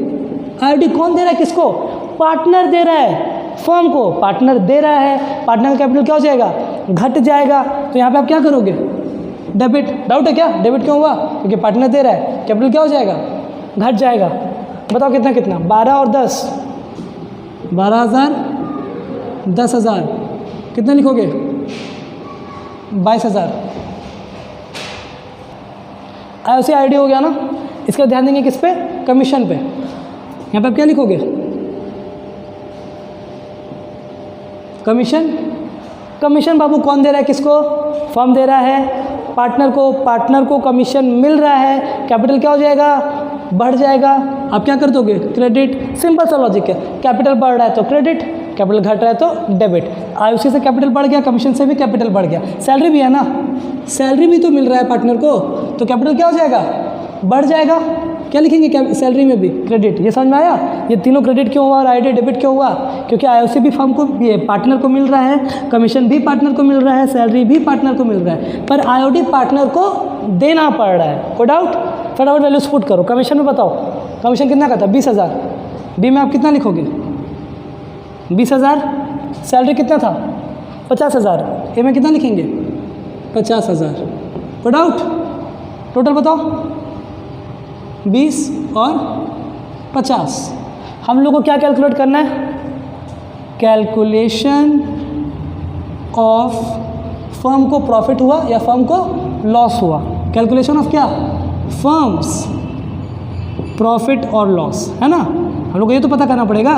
आईओडी कौन दे रहा है किसको, पार्टनर दे रहा है, फर्म को पार्टनर दे रहा है। पार्टनर का कैपिटल क्या हो जाएगा, घट जाएगा। तो यहाँ पे आप क्या करोगे, डेबिट। डाउट है क्या, डेबिट क्यों हुआ, क्योंकि पार्टनर दे रहा है, कैपिटल क्या हो जाएगा, घट जाएगा। बताओ कितना कितना, 12 और 10, 12,000 10,000 कितना लिखोगे, 22,000। आईओसी आईडी हो गया ना। इसका ध्यान देंगे किस पे, कमीशन पे। यहाँ पे आप क्या लिखोगे, कमीशन। कमीशन बाबू कौन दे रहा है किसको, फर्म दे रहा है, पार्टनर को, पार्टनर को कमीशन मिल रहा है, कैपिटल क्या हो जाएगा, बढ़ जाएगा। आप क्या कर दोगे, क्रेडिट। सिंपल सा लॉजिक है, कैपिटल बढ़ रहा है तो क्रेडिट, कैपिटल घट रहा है तो डेबिट। आईओसी से कैपिटल बढ़ गया, कमीशन से भी कैपिटल बढ़ गया। सैलरी भी है ना, सैलरी भी तो मिल रहा है पार्टनर को, तो कैपिटल क्या हो जाएगा, बढ़ जाएगा। क्या लिखेंगे सैलरी में भी, क्रेडिट। ये समझ में आया, ये तीनों क्रेडिट क्यों हुआ और आईडी डेबिट क्यों हुआ, क्योंकि आईओसी भी फर्म को, ये पार्टनर को मिल रहा है, कमीशन भी पार्टनर को मिल रहा है, सैलरी भी पार्टनर को मिल रहा है, पर आईओडी पार्टनर को देना पड़ रहा है। कोई डाउट? फटाफट वैल्यूज पुट करो। कमीशन में बताओ, कमीशन कितना का था, 20,000। बी में आप कितना लिखोगे, 20,000। सैलरी कितना था, 50,000। ए में कितना लिखेंगे, 50,000। कोई डाउट? टोटल बताओ, 20 और 50। हम लोग को क्या कैलकुलेट करना है, कैलकुलेशन ऑफ फर्म को प्रॉफिट हुआ या फर्म को लॉस हुआ। कैलकुलेशन ऑफ क्या, फर्म्स प्रॉफिट और लॉस, है ना। हम लोग को ये तो पता करना पड़ेगा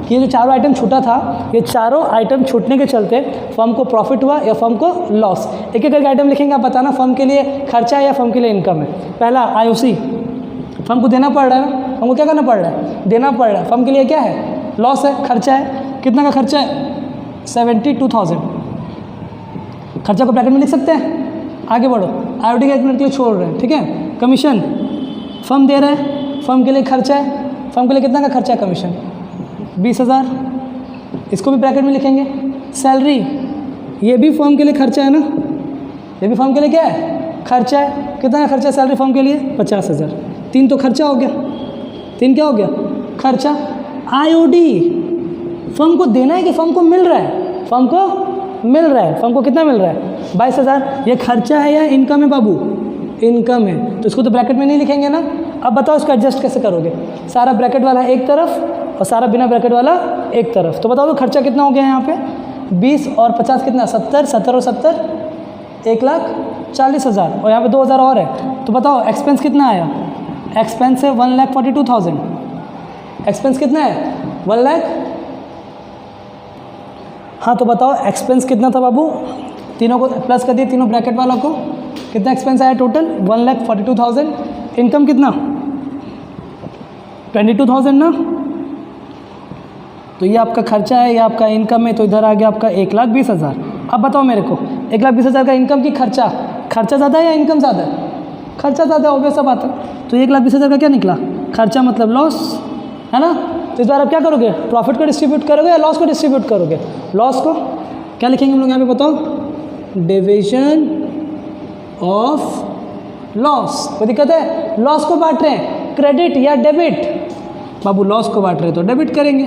कि ये जो चारों आइटम छूटा था, ये चारों आइटम छूटने के चलते फर्म को प्रॉफिट हुआ या फर्म को लॉस। एक एक करके आइटम लिखेंगे, आप बताना फर्म के लिए खर्चा है या फर्म के लिए इनकम है। पहला आईओसी, फर्म को देना पड़ रहा है ना, फर्म को क्या करना पड़ रहा है, देना पड़ रहा है। फर्म के लिए क्या है, लॉस है, खर्चा है। कितना का खर्चा है, 72,000। खर्चा को ब्रैकेट में लिख सकते हैं। आगे बढ़ो, आईओडी का 1 मिनट के लिए छोड़ रहे हैं, ठीक है। कमीशन फर्म दे रहा है, फर्म के लिए खर्चा है, फर्म के लिए कितना का खर्चा है, कमीशन 20,000। इसको भी ब्रैकेट में लिखेंगे। सैलरी, ये भी फर्म के लिए खर्चा है ना, ये भी फर्म के लिए क्या है, खर्चा है। कितना का खर्चा है सैलरी फर्म के लिए, 50,000। 3 तो खर्चा हो गया, 3 क्या हो गया, खर्चा। आईओडी फर्म को देना है कि फर्म को मिल रहा है, फर्म को मिल रहा है। फर्म को कितना मिल रहा है, 22,000। ये खर्चा है या इनकम है बाबू, इनकम है, तो इसको तो ब्रैकेट में नहीं लिखेंगे ना। अब बताओ इसको एडजस्ट कैसे करोगे, सारा ब्रैकेट वाला एक तरफ और सारा बिना ब्रैकेट वाला एक तरफ। तो बताओ तो खर्चा कितना हो गया यहाँ पे, 20 और 50 कितना, 70, 70 और 70 1,40,000, और यहाँ पे 2,000 और है। तो बताओ एक्सपेंस कितना आया, एक्सपेंस है 1,42,000। एक्सपेंस कितना है, 1 लाख। हाँ तो बताओ एक्सपेंस कितना था बाबू, तीनों को प्लस कर दिए, तीनों ब्रैकेट वालों को। कितना एक्सपेंस आया टोटल, 1,42,000। इनकम कितना, 22,000 ना, तो ये आपका खर्चा है, ये आपका इनकम है, तो इधर आ गया आपका 1,20,000। अब बताओ मेरे को 1,20,000 का इनकम की खर्चा ज़्यादा है या इनकम ज़्यादा है? खर्चा ज़्यादा है, ऑब्वियस सा बात है। तो 1,20,000 का क्या निकला? खर्चा मतलब लॉस, है ना। तो इस बार आप क्या करोगे? प्रॉफिट को डिस्ट्रीब्यूट करोगे या लॉस को डिस्ट्रीब्यूट करोगे? लॉस को। क्या लिखेंगे हम लोग यहाँ पे बताओ? Division of loss. कोई दिक्कत है? लॉस को बांट रहे हैं, क्रेडिट या डेबिट? बाबू लॉस को बांट रहे हैं तो डेबिट करेंगे,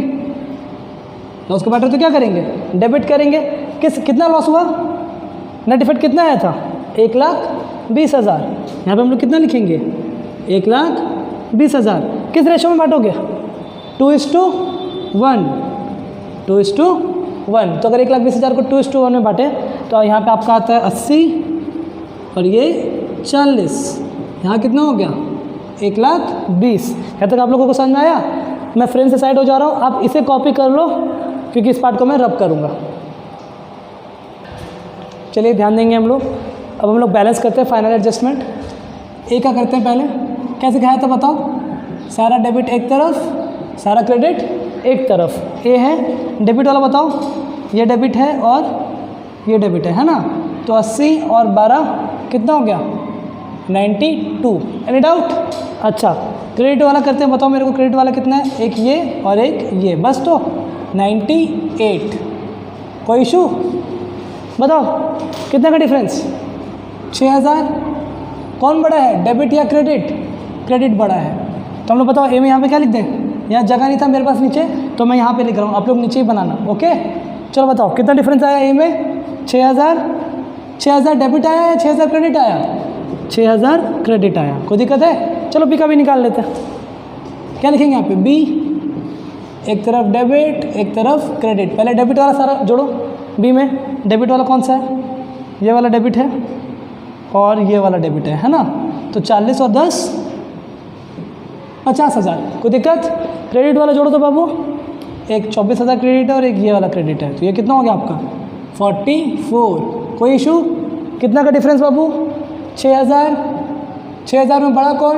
लॉस को बांट रहे तो क्या करेंगे? डेबिट करेंगे। कितना लॉस हुआ? नेट इफेक्ट कितना आया था? 1,20,000। यहाँ पे हम लोग कितना लिखेंगे? 1,20,000। किस रेशो में बांटोगे? 2:1। 2:1। तो अगर 1,20,000 को 2:1 में बांटे तो यहाँ पे आपका आता है 80 और ये 40। यहाँ कितना हो गया? 1,20,000। यहाँ तक आप लोगों को समझ में आया? मैं फ्रेम से साइड हो जा रहा हूँ, आप इसे कॉपी कर लो क्योंकि इस पार्ट को मैं रब करूँगा। चलिए ध्यान देंगे हम लोग। अब हम लोग बैलेंस करते हैं, फाइनल एडजस्टमेंट। ए का करते हैं पहले। कैसे खाया था बताओ? सारा डेबिट एक तरफ, सारा क्रेडिट एक तरफ। ए है डेबिट वाला, बताओ। ये डेबिट है और ये डेबिट है ना। तो 80 और 12 कितना हो गया? 92। Any doubt? अच्छा क्रेडिट वाला करते हैं, बताओ मेरे को क्रेडिट वाला कितना है? एक ये और एक ये, बस तो 98। कोई इशू? बताओ कितना का डिफरेंस? 6,000। कौन बड़ा है, डेबिट या क्रेडिट? क्रेडिट बड़ा है। तो हम लोग बताओ ए में यहाँ पे क्या लिख दें? यहाँ जगह नहीं था मेरे पास नीचे, तो मैं यहाँ पे लिख रहा हूँ, आप लोग नीचे ही बनाना। ओके चलो बताओ कितना डिफरेंस आया ए में? 6,000। 6,000 डेबिट आया या 6,000 क्रेडिट आया? 6,000 क्रेडिट आया। कोई दिक्कत है? चलो बी का भी निकाल लेते हैं। क्या लिखेंगे यहाँ पे? बी। एक तरफ डेबिट एक तरफ क्रेडिट। पहले डेबिट वाला सारा जोड़ो। बी में डेबिट वाला कौन सा है? ये वाला डेबिट है और ये वाला डेबिट है ना। तो 40 और 10 50,000। कोई दिक्कत? क्रेडिट वाला जोड़ो तो बाबू, एक 24,000 क्रेडिट है और एक ये वाला क्रेडिट है, तो ये कितना हो गया आपका? 44। कोई इशू? कितना का डिफरेंस बाबू? 6,000। 6,000 में बड़ा कौन?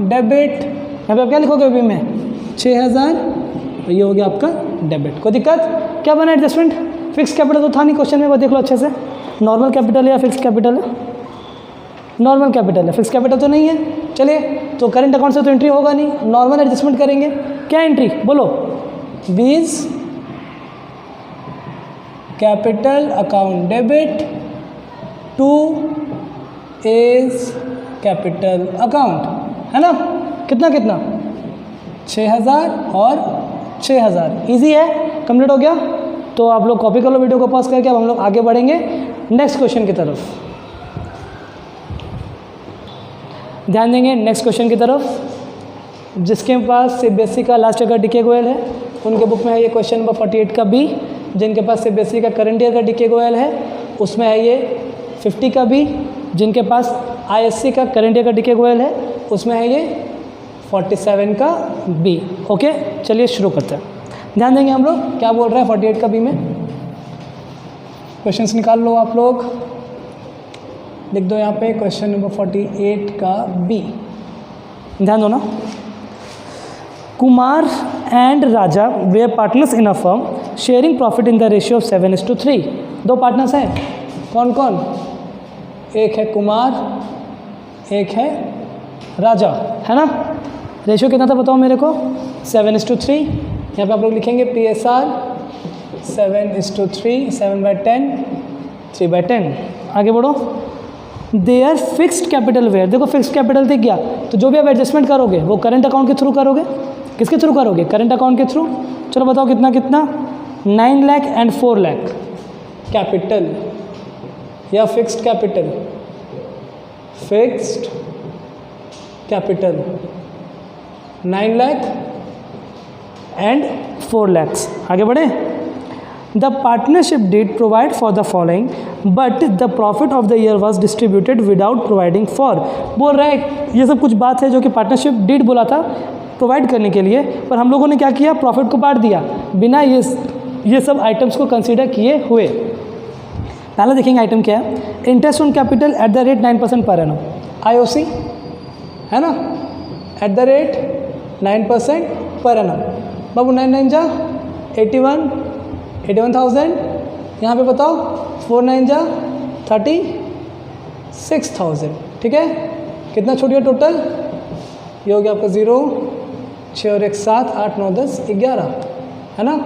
डेबिट। यहाँ पे आप क्या लिखोगे बी में? 6,000 और ये हो गया आपका डेबिट। कोई दिक्कत? क्या बना एडजस्टमेंट? फिक्स कैपिटल तो था नहीं क्वेश्चन में, वो देख लो अच्छे से। नॉर्मल कैपिटल है या फिक्स कैपिटल है? नॉर्मल कैपिटल है, फिक्स कैपिटल तो नहीं है। चलिए तो करंट अकाउंट से तो एंट्री होगा नहीं, नॉर्मल एडजस्टमेंट करेंगे। क्या एंट्री बोलो? B's capital account debit to A's capital account, है ना। कितना कितना? 6,000 और 6,000। ईजी है, कंप्लीट हो गया। तो आप लोग कॉपी कर लो वीडियो को पॉज करके। अब हम लोग आगे बढ़ेंगे नेक्स्ट क्वेश्चन की तरफ। ध्यान देंगे नेक्स्ट क्वेश्चन की तरफ। जिसके पास सीबीएसई का लास्ट ईयर का डीके गोयल है उनके बुक में है ये क्वेश्चन नंबर 48 का बी। जिनके पास सीबीएसई का करंट ईयर का डीके गोयल है उसमें है ये 50 का बी। जिनके पास आईएससी का करंट ईयर का डीके गोयल है उसमें है ये 47 का बी। ओके चलिए शुरू करते हैं। ध्यान देंगे हम लोग क्या बोल रहे हैं 48 का बी में। क्वेश्चंस निकाल लो आप लोग, लिख दो यहाँ पे क्वेश्चन नंबर 48 का बी। ध्यान दो ना। Kumar and Raja way partners in a firm sharing profit in the ratio of 7:3। दो पार्टनर्स हैं, कौन कौन? एक है कुमार, एक है राजा, है ना। रेशियो कितना था बताओ मेरे को? 7:3। यहाँ पे आप लोग लिखेंगे PSR 7:3, 7/10, 3/10। आगे बढ़ो। देयर फिक्स्ड कैपिटल वेयर, देखो फिक्स्ड कैपिटल दिख गया, तो जो भी आप एडजस्टमेंट करोगे वो करंट अकाउंट के थ्रू करोगे। किसके थ्रू करोगे? करंट अकाउंट के थ्रू। चलो बताओ कितना कितना? 9 लाख एंड 4 लाख कैपिटल या fixed capital? Fixed capital 9 lakh and 4 lakhs। आगे बढ़े। The partnership did provide for the following but the profit of the year was distributed without providing for. बोल रहा है ये सब कुछ बात है जो कि पार्टनरशिप डिड बोला था प्रोवाइड करने के लिए, पर हम लोगों ने क्या किया? प्रॉफिट को बांट दिया बिना ये सब आइटम्स को कंसीडर किए हुए। पहला देखेंगे आइटम क्या है। Interest on capital at the rate 9% per annum, IOC है ना, at the rate 9% per annum. बाबू 9 9 जा 81,000, यहाँ पे बताओ 4 9 जा 36,000, ठीक है। कितना छूट गया टोटल? ये हो गया आपका 0, 6 और 1 7, 8 9 10 11, है ना।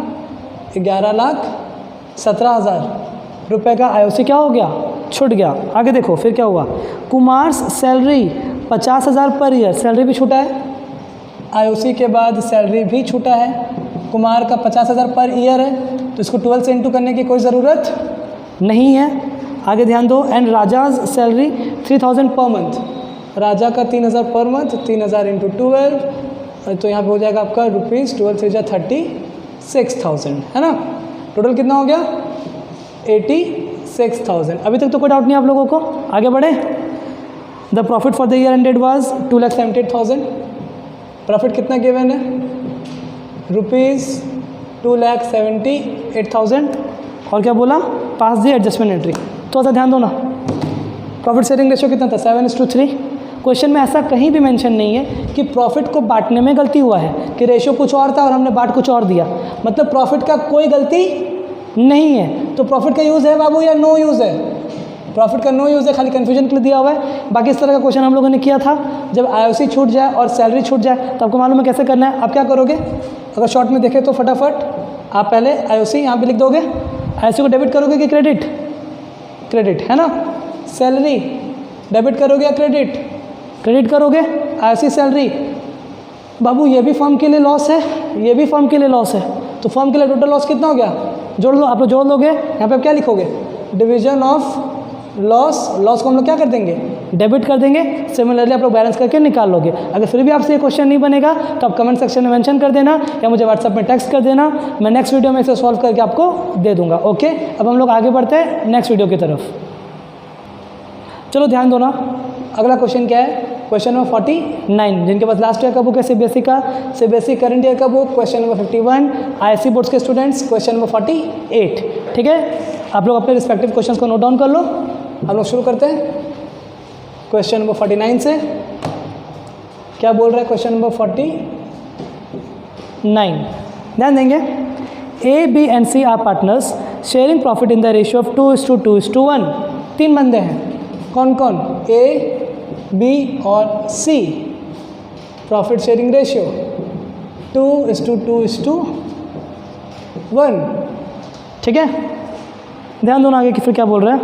11,17,000 रुपये का आईओसी क्या हो गया? छूट गया। आगे देखो फिर क्या हुआ। Kumars salary 50,000 per year, salary भी छूटा है। आईओसी के बाद सैलरी भी छूटा है। कुमार का 50,000 पर ईयर है, तो इसको 12 से इंटू करने की कोई ज़रूरत नहीं है। आगे ध्यान दो। And rajas salary 3,000 per month, राजा का 3,000 पर मंथ, 3,000 इंटू 12, तो यहाँ पे हो जाएगा आपका रुपीज़ 12 से 36,000, है ना। टोटल कितना हो गया? 86,000। अभी तक तो कोई डाउट नहीं आप लोगों को? आगे बढ़े। The profit for the year ended was 2,78,000। Profit कितना गिवन है? रुपीज़ 2,78,000। और क्या बोला? पास दी एडजस्टमेंट एंट्री। तो ऐसा ध्यान दो ना, प्रॉफिट शेयरिंग रेशियो कितना था? 7:3। क्वेश्चन में ऐसा कहीं भी मेंशन नहीं है कि प्रॉफिट को बांटने में गलती हुआ है, कि रेशियो कुछ और था और हमने बांट कुछ और दिया। मतलब प्रॉफिट का कोई गलती नहीं है। तो प्रॉफिट का यूज़ है बाबू या नो यूज़ है? प्रॉफिट का नो यूज़ है, खाली कन्फ्यूजन के लिए दिया हुआ है। बाकी इस तरह का क्वेश्चन हम लोगों ने किया था। जब आईओसी छूट जाए और सैलरी छूट जाए तो आपको मालूम है कैसे करना है। आप क्या करोगे? अगर शॉर्ट में देखें तो फटाफट आप पहले आईओसी यहाँ पे लिख दोगे। आईओसी को डेबिट करोगे कि क्रेडिट? क्रेडिट, है ना। सैलरी डेबिट करोगे या क्रेडिट? क्रेडिट करोगे। IOC salary. बाबू ये भी फर्म के लिए लॉस है, ये भी फर्म के लिए लॉस है, तो फर्म के लिए टोटल लॉस कितना हो गया? जोड़ लो, आप लोग जोड़ लोगे। यहाँ पे आप क्या लिखोगे? Division of loss. लॉस को हम लोग क्या कर देंगे? डेबिट कर देंगे। सिमिलरली आप लोग बैलेंस करके निकाल लोगे। अगर फिर भी आपसे ये क्वेश्चन नहीं बनेगा तो आप कमेंट सेक्शन में मेंशन कर देना या मुझे व्हाट्सएप में टेक्स्ट कर देना। मैं नेक्स्ट वीडियो में इसे सॉल्व करके आपको दे दूंगा। ओके, अब हम लोग आगे बढ़ते हैं नेक्स्ट वीडियो की तरफ। चलो ध्यान दो ना। अगला क्वेश्चन क्या है? Question number 49। जिनके पास लास्ट ईयर का बुक है सीबीएसई का, सीबीएसई करंट ईयर का book, question number 51। ISC boards के स्टूडेंट्स क्वेश्चन नंबर 48, ठीक है। आप लोग अपने रिस्पेक्टिव क्वेश्चंस को नोट डाउन कर लो। हम लोग शुरू करते हैं क्वेश्चन नंबर 49 से। क्या बोल रहा है क्वेश्चन नंबर 49? ध्यान देंगे। A B and C are partners sharing profit in the ratio of 2:2:1। 3 बंदे हैं। कौन कौन? ए, बी और सी। प्रॉफिट शेयरिंग रेशियो 2:2:1, ठीक है। ध्यान दो ना आगे कि फिर क्या बोल रहा है।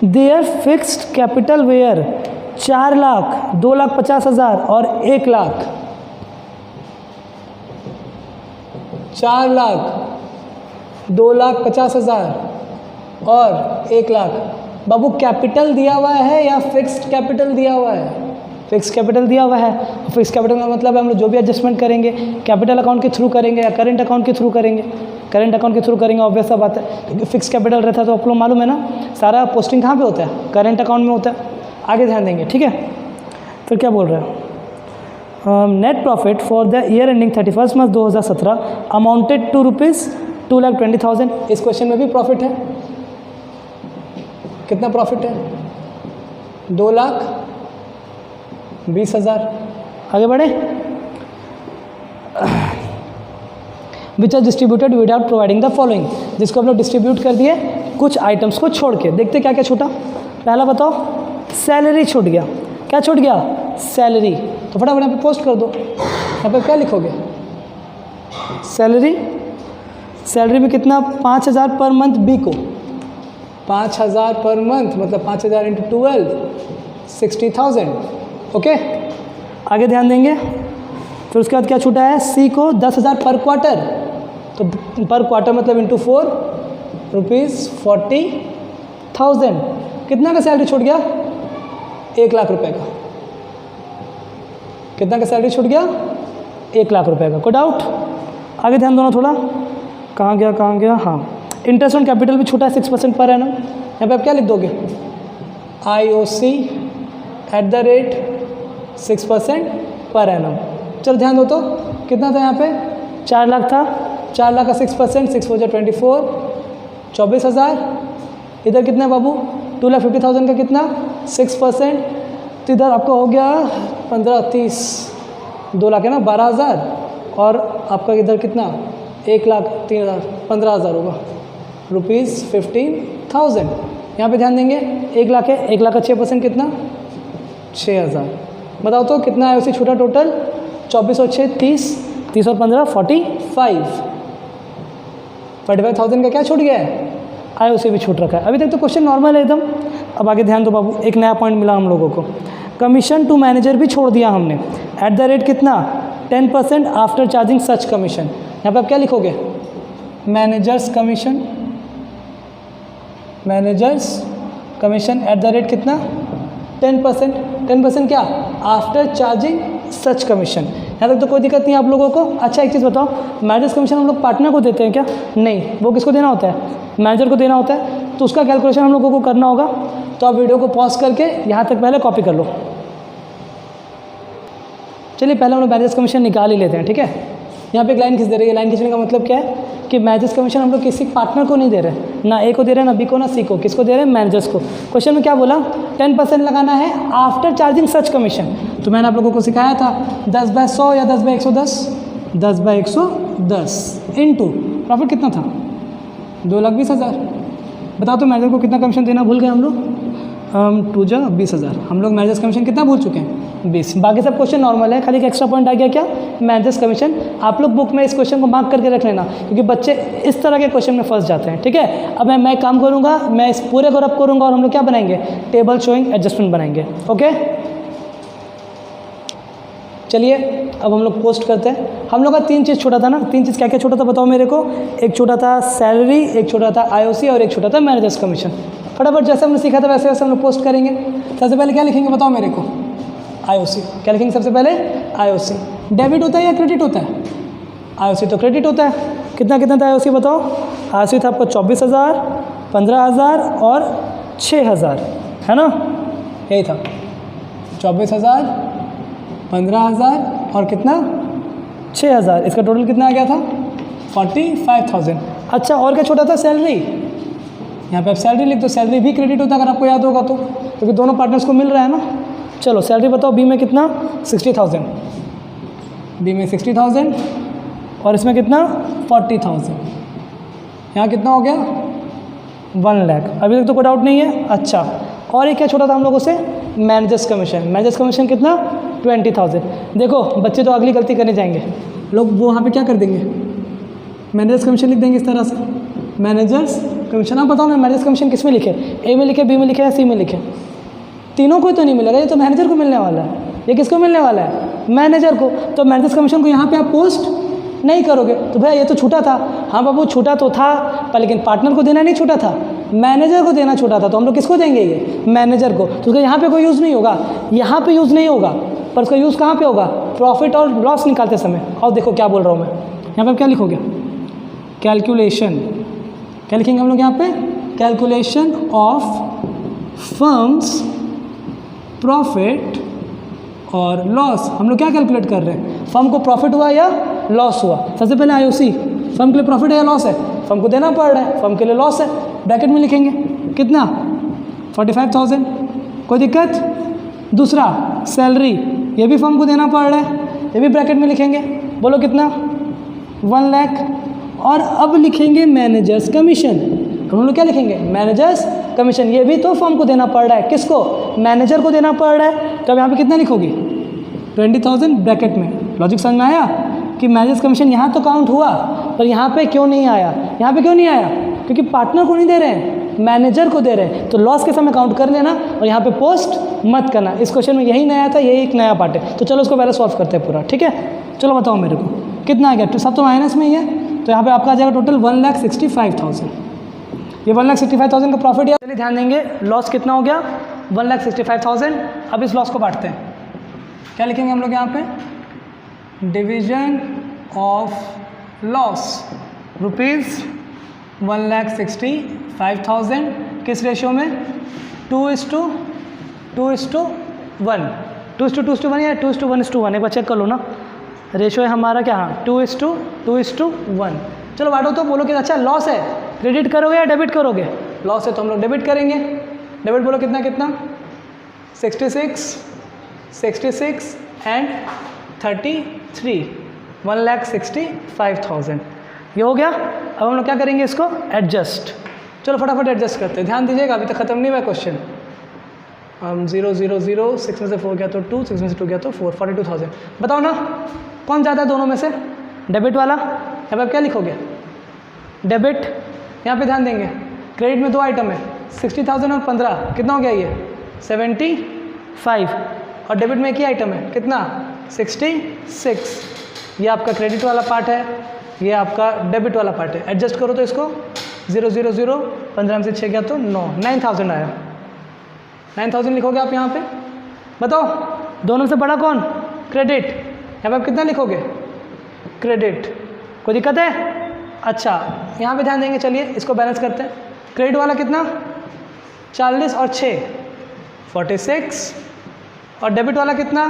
There fixed capital were 4 lakh, 2,50,000 और 1 लाख। 4 लाख, 2,50,000 और 1 लाख। बाबू कैपिटल दिया हुआ है या फिक्स्ड कैपिटल दिया हुआ है? फिक्स्ड कैपिटल दिया हुआ है। फिक्स्ड कैपिटल का मतलब है हम लोग जो भी एडजस्टमेंट करेंगे कैपिटल अकाउंट के थ्रू करेंगे या करेंट अकाउंट के थ्रू करेंगे? करेंट अकाउंट के थ्रू करेंगे, ऑब्वियस सा बात है, क्योंकि फिक्स्ड कैपिटल रहता है तो आप लोग मालूम है ना, सारा पोस्टिंग कहाँ पे होता है? करेंट अकाउंट में होता है। आगे ध्यान देंगे, ठीक है। फिर क्या बोल रहे हैं? Net profit for the year ending 31 March 2017 amounted to rupees 2,20,000। इस क्वेश्चन में भी प्रॉफिट है। कितना प्रॉफिट है? 2,20,000। आगे बढ़े। Which are distributed without providing the following. जिसको हम लोग डिस्ट्रीब्यूट कर दिए कुछ आइटम्स को छोड़ के। देखते क्या क्या छूटा। पहला बताओ, सैलरी छूट गया। क्या छूट गया? सैलरी। तो फटाफट यहाँ पे पोस्ट कर दो। यहाँ पे क्या लिखोगे? सैलरी। सैलरी में कितना? 5,000 पर मंथ बी को। 5,000 पर मंथ मतलब 5,000 इंटू 12, 60,000। ओके, आगे ध्यान देंगे। फिर उसके बाद क्या छूटा है? सी को 10,000 पर क्वार्टर। तो पर क्वार्टर मतलब इंटू 4, ₹40,000। कितना का सैलरी छूट गया? 1 लाख रुपए का। कितना का सैलरी छूट गया? 1 लाख रुपए का। कोई डाउट? आगे ध्यान दो ना थोड़ा। कहाँ गया? हाँ, इंटरेस्ट ऑन कैपिटल भी छूटा है 6% पर एनम। यहाँ पे आप क्या लिख दोगे? IOC @ 6% per annum. चलो ध्यान दो तो कितना था यहाँ पे? 4 लाख था। 4 लाख का 6%, 6 4 24, 24,000। इधर कितना है बाबू? 2,50,000 का कितना? 6%। तो इधर आपका हो गया 15 30 2 लाख है ना, 12,000 और आपका इधर कितना 1,03,000 15,000 होगा, ₹15,000। यहाँ पे ध्यान देंगे 1 लाख है, 1 लाख का 6% कितना 6,000। बताओ तो कितना है उसी छूटा टोटल 24 और 6 30, 30 और 15 45,000 का क्या छूट गया है, आया उसे भी छूट रखा है। अभी तक तो क्वेश्चन नॉर्मल है एकदम। अब आगे ध्यान दो बाबू, एक नया पॉइंट मिला हम लोगों को, कमीशन टू मैनेजर भी छोड़ दिया हमने, एट द रेट कितना 10% आफ्टर चार्जिंग सच कमीशन। यहाँ पे आप क्या लिखोगे, managers commission, managers commission at the rate कितना 10%, 10% क्या आफ्टर चार्जिंग सच कमीशन। यहाँ तक तो कोई दिक्कत नहीं है आप लोगों को। अच्छा एक चीज़ बताओ, मैनेजर्स कमीशन हम लोग पार्टनर को देते हैं क्या, नहीं, वो किसको देना होता है, मैनेजर को देना होता है। तो उसका कैलकुलेशन हम लोगों को करना होगा, तो आप वीडियो को पॉज करके यहाँ तक पहले कॉपी कर लो। चलिए पहले हम लोग मैनेजर्स कमीशन निकाल ही लेते हैं, ठीक है। यहाँ पे एक लाइन खींच दे रही है, लाइन खींचने का मतलब क्या है कि मैनेजर्स कमीशन हम लोग किसी पार्टनर को नहीं दे रहे, ना ए को दे रहे हैं, ना बी को, ना सी को, किसको दे रहे हैं, मैनेजर्स को। क्वेश्चन में क्या बोला 10% लगाना है आफ्टर चार्जिंग सच कमीशन। तो मैंने आप लोगों को सिखाया था 10/100 या 10/110, 10/110 इनटू प्रॉफिट कितना था 2,20,000। बताओ तो मैनेजर को कितना कमीशन देना भूल गए हम लोग, 2 जा 20,000। हम लोग मैनेजर्स कमीशन कितना भूल चुके हैं 20। बाकी सब क्वेश्चन नॉर्मल है, खाली एक एक्स्ट्रा पॉइंट आ गया क्या, मैनेजर्स कमीशन। आप लोग बुक में इस क्वेश्चन को मार्क करके रख लेना, क्योंकि बच्चे इस तरह के क्वेश्चन में फंस जाते हैं, ठीक है। अब मैं काम करूँगा, मैं इस पूरे को रब करूँगा और हम लोग क्या बनाएंगे, टेबल शोइंग एडजस्टमेंट बनाएंगे, ओके। चलिए अब हम लोग पोस्ट करते हैं। हम लोग का 3 चीज़ छोटा था ना, 3 चीज़ क्या क्या छोटा था बताओ मेरे को। एक छोटा था सैलरी, एक छोटा था IOC और एक छोटा था मैनेजर्स कमीशन। फटाफट जैसे हमने सीखा था वैसे वैसे हम लोग पोस्ट करेंगे। सबसे पहले क्या लिखेंगे बताओ मेरे को, IOC। क्या लिखेंगे सबसे पहले, IOC। डेबिट होता है या क्रेडिट होता है, IOC तो क्रेडिट होता है। कितना कितना था IOC बताओ, IOC था आपका 24,000, 15,000 और 6,000, है ना, यही था 24,000, 15,000 और कितना 6,000। इसका टोटल कितना आ गया था 45,000। अच्छा और क्या छोटा था, सैलरी। यहाँ पे आप सैलरी लिख दो, सैलरी भी क्रेडिट होता है अगर आपको याद होगा तो, क्योंकि दोनों पार्टनर्स को मिल रहा है ना। चलो सैलरी बताओ, बी में कितना 60,000, बी में 60,000 और इसमें कितना 40,000। यहाँ कितना हो गया 1 लाख। अभी तक तो कोई डाउट नहीं है। अच्छा और एक क्या छोटा था हम लोगों से, मैनेजर्स कमीशन। मैनेजर्स कमीशन कितना 20,000। देखो बच्चे तो अगली गलती करने जाएंगे, लोग वो वहाँ पे क्या कर देंगे, मैनेजर्स कमीशन लिख देंगे इस तरह से, मैनेजर्स कमीशन। आप बताओ ना मैनेजर्स कमीशन किस में लिखे, ए में लिखे, बी में लिखे या सी में लिखे, तीनों को तो नहीं मिलेगा, ये तो मैनेजर को मिलने वाला है। ये किसको मिलने वाला है, मैनेजर को। तो मैनेजर्स कमीशन को यहाँ पे आप पोस्ट नहीं करोगे तो भैया ये तो छूटा था। हाँ बाबू छूटा तो था, पर लेकिन पार्टनर को देना नहीं छूटा था, मैनेजर को देना छूटा था। तो हम लोग किसको देंगे, ये मैनेजर को। तो उसका यहाँ पे कोई यूज़ नहीं होगा, यहाँ पे यूज़ नहीं होगा, पर उसका यूज़ कहाँ पे होगा, प्रॉफिट और लॉस निकालते समय। और देखो क्या बोल रहा हूँ मैं, यहाँ पे क्या लिखोगे, कैलकुलेशन। क्या लिखेंगे हम लोग यहाँ पे, कैलकुलेशन ऑफ फर्म्स प्रॉफिट और लॉस। हम लोग क्या कैलकुलेट कर रहे हैं, फर्म को प्रॉफिट हुआ या लॉस हुआ। सबसे पहले IOC, फर्म के लिए प्रॉफिट है या लॉस है, फर्म को देना पड़ रहा है, फर्म के लिए लॉस है, ब्रैकेट में लिखेंगे कितना 45,000, कोई दिक्कत। दूसरा सैलरी, ये भी फर्म को देना पड़ रहा है, ये भी ब्रैकेट में लिखेंगे, बोलो कितना 1 लाख। और अब लिखेंगे मैनेजर्स कमीशन। हम लोग क्या लिखेंगे, मैनेजर्स कमीशन। ये भी तो फर्म को देना पड़ रहा है, किसको, मैनेजर को देना पड़ रहा है। तो अब यहाँ पे कितना लिखोगे 20,000 ब्रैकेट में। लॉजिक समझ में आया कि मैनेजर्स कमीशन यहाँ तो काउंट हुआ, पर यहाँ पे क्यों नहीं आया। यहाँ पे क्यों नहीं आया, क्योंकि पार्टनर को नहीं दे रहे हैं, मैनेजर को दे रहे हैं। तो लॉस के समय काउंट कर लेना और यहाँ पे पोस्ट मत करना। इस क्वेश्चन में यही नया था, यही एक नया पार्ट है। तो चलो उसको पहले सॉल्व करते हैं पूरा, ठीक है। चलो बताओ मेरे को कितना आ गया, सब तो माइनस में ही है, तो यहाँ पे आपका आ जाएगा टोटल 1,65,000। ये 1,65,000 का प्रॉफिट है। चलिए ध्यान देंगे, लॉस कितना हो गया 1,65,000। अब इस लॉस को बांटते हैं, क्या लिखेंगे हम लोग यहाँ पे, डिवीजन ऑफ लॉस रुपीज़ 1,65,000 किस रेशियो में, 2:1, 2:1 या 2:1:1। एक बार चेक कर लो ना, रेशियो है हमारा क्या, हाँ 2:1। चलो बांटो तो, बोलो कि अच्छा लॉस है, क्रेडिट करोगे या डेबिट करोगे, लॉस है तो हम लोग डेबिट करेंगे। डेबिट बोलो कितना कितना 66 एंड 33, 1,65,000। ये हो गया। अब हम लोग क्या करेंगे, इसको एडजस्ट। चलो फटाफट एडजस्ट करते हैं, ध्यान दीजिएगा, अभी तक खत्म नहीं हुआ क्वेश्चन। 0 0 0 6 में से 4 गया तो 2, 6 में से 2 गया तो 4, 42,000। बताओ ना कौन ज़्यादा है दोनों में से? डेबिट वाला। अब आप क्या लिखोगे? डेबिट। यहाँ पे ध्यान देंगे, क्रेडिट में 2 आइटम है, 60,000 और 15, कितना हो गया ये? 75। और डेबिट में एक ही आइटम है, कितना? 66। ये आपका क्रेडिट वाला पार्ट है, ये आपका डेबिट वाला पार्ट है। एडजस्ट करो तो इसको 0 0 0, 15 में से 6 गया तो 9, 9,000 आया। 9,000 लिखोगे आप यहाँ पे। बताओ दोनों से बड़ा कौन? क्रेडिट। यहाँ पे आप कितना लिखोगे? क्रेडिट। कोई दिक्कत है? अच्छा यहाँ पे ध्यान देंगे, चलिए इसको बैलेंस करते हैं। क्रेडिट वाला कितना? 40 और 6, 46। और डेबिट वाला कितना?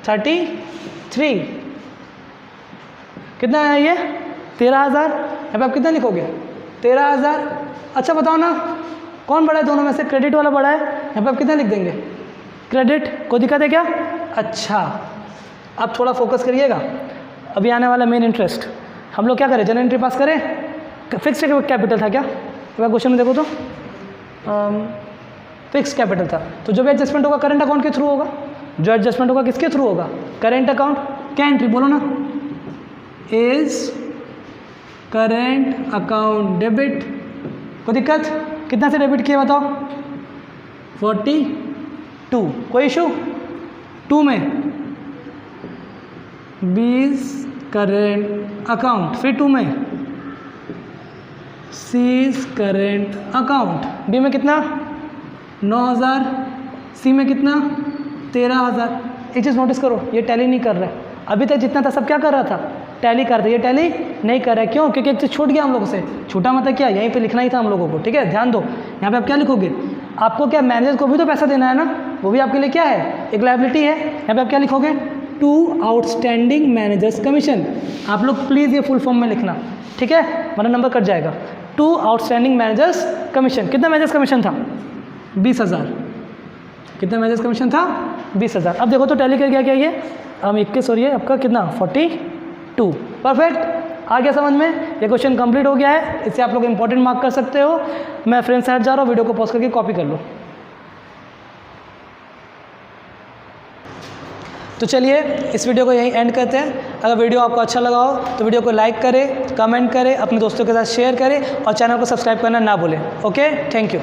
33। कितना है ये? 13,000। यहाँ पे आप कितना लिखोगे? 13,000। अच्छा बताओ ना कौन बड़ा है दोनों में से? क्रेडिट वाला बड़ा है, यहाँ पे आप कितना लिख देंगे? क्रेडिट। कोई दिक्कत है क्या? अच्छा अब थोड़ा फोकस करिएगा, अभी आने वाला मेन इंटरेस्ट। हम लोग क्या करें, जनरल एंट्री पास करें? फिक्स कैपिटल था क्या? क्वेश्चन में देखो तो फिक्स कैपिटल था, तो जो भी एडजस्टमेंट होगा करंट अकाउंट के थ्रू होगा। जो एडजस्टमेंट होगा किसके थ्रू होगा? Current account. क्या एंट्री बोलो ना? Is current account debit. कोई दिक्कत? कितना से डेबिट किया बताओ? 42। कोई इशू? 2 में 20 करेंट अकाउंट, फिर 2 में सीज करेंट अकाउंट। बी में कितना? 9,000। सी में कितना? 13,000। एक चीज़ नोटिस करो, ये टैली नहीं कर रहा है। अभी तक जितना था सब क्या कर रहा था? टैली कर रहा था। ये टैली नहीं कर रहा है, क्यों? क्योंकि एक चीज़ छूट गया हम लोगों से। छूटा मतलब क्या? यहीं पे लिखना ही था हम लोगों को, ठीक है? ध्यान दो, यहाँ पे आप क्या लिखोगे? आपको क्या, मैनेजर को भी तो पैसा देना है ना, वो भी आपके लिए क्या है? एक लायबिलिटी है। यहाँ पे आप क्या लिखोगे? 2 आउटस्टैंडिंग मैनेजर्स कमीशन। आप लोग प्लीज़ ये फुल फॉर्म में लिखना, ठीक है, वरना नंबर कट जाएगा। 2 आउटस्टैंडिंग मैनेजर्स कमीशन। कितना मैनेजर्स कमीशन था? 20,000। कितना मैनेजर्स कमीशन था? 20,000। अब देखो तो टैली कर गया क्या ये? 21 और ये आपका कितना? 42। परफेक्ट। आ गया समझ में? ये क्वेश्चन कंप्लीट हो गया है, इससे आप लोग इंपॉर्टेंट मार्क कर सकते हो। मैं फ्रेंड साइड जा रहा हूँ, वीडियो को पॉज करके कॉपी कर लो। तो चलिए इस वीडियो को यहीं एंड करते हैं। अगर वीडियो आपको अच्छा लगा हो तो वीडियो को लाइक करें, कमेंट करें, अपने दोस्तों के साथ शेयर करें और चैनल को सब्सक्राइब करना ना भूलें। Okay, thank you.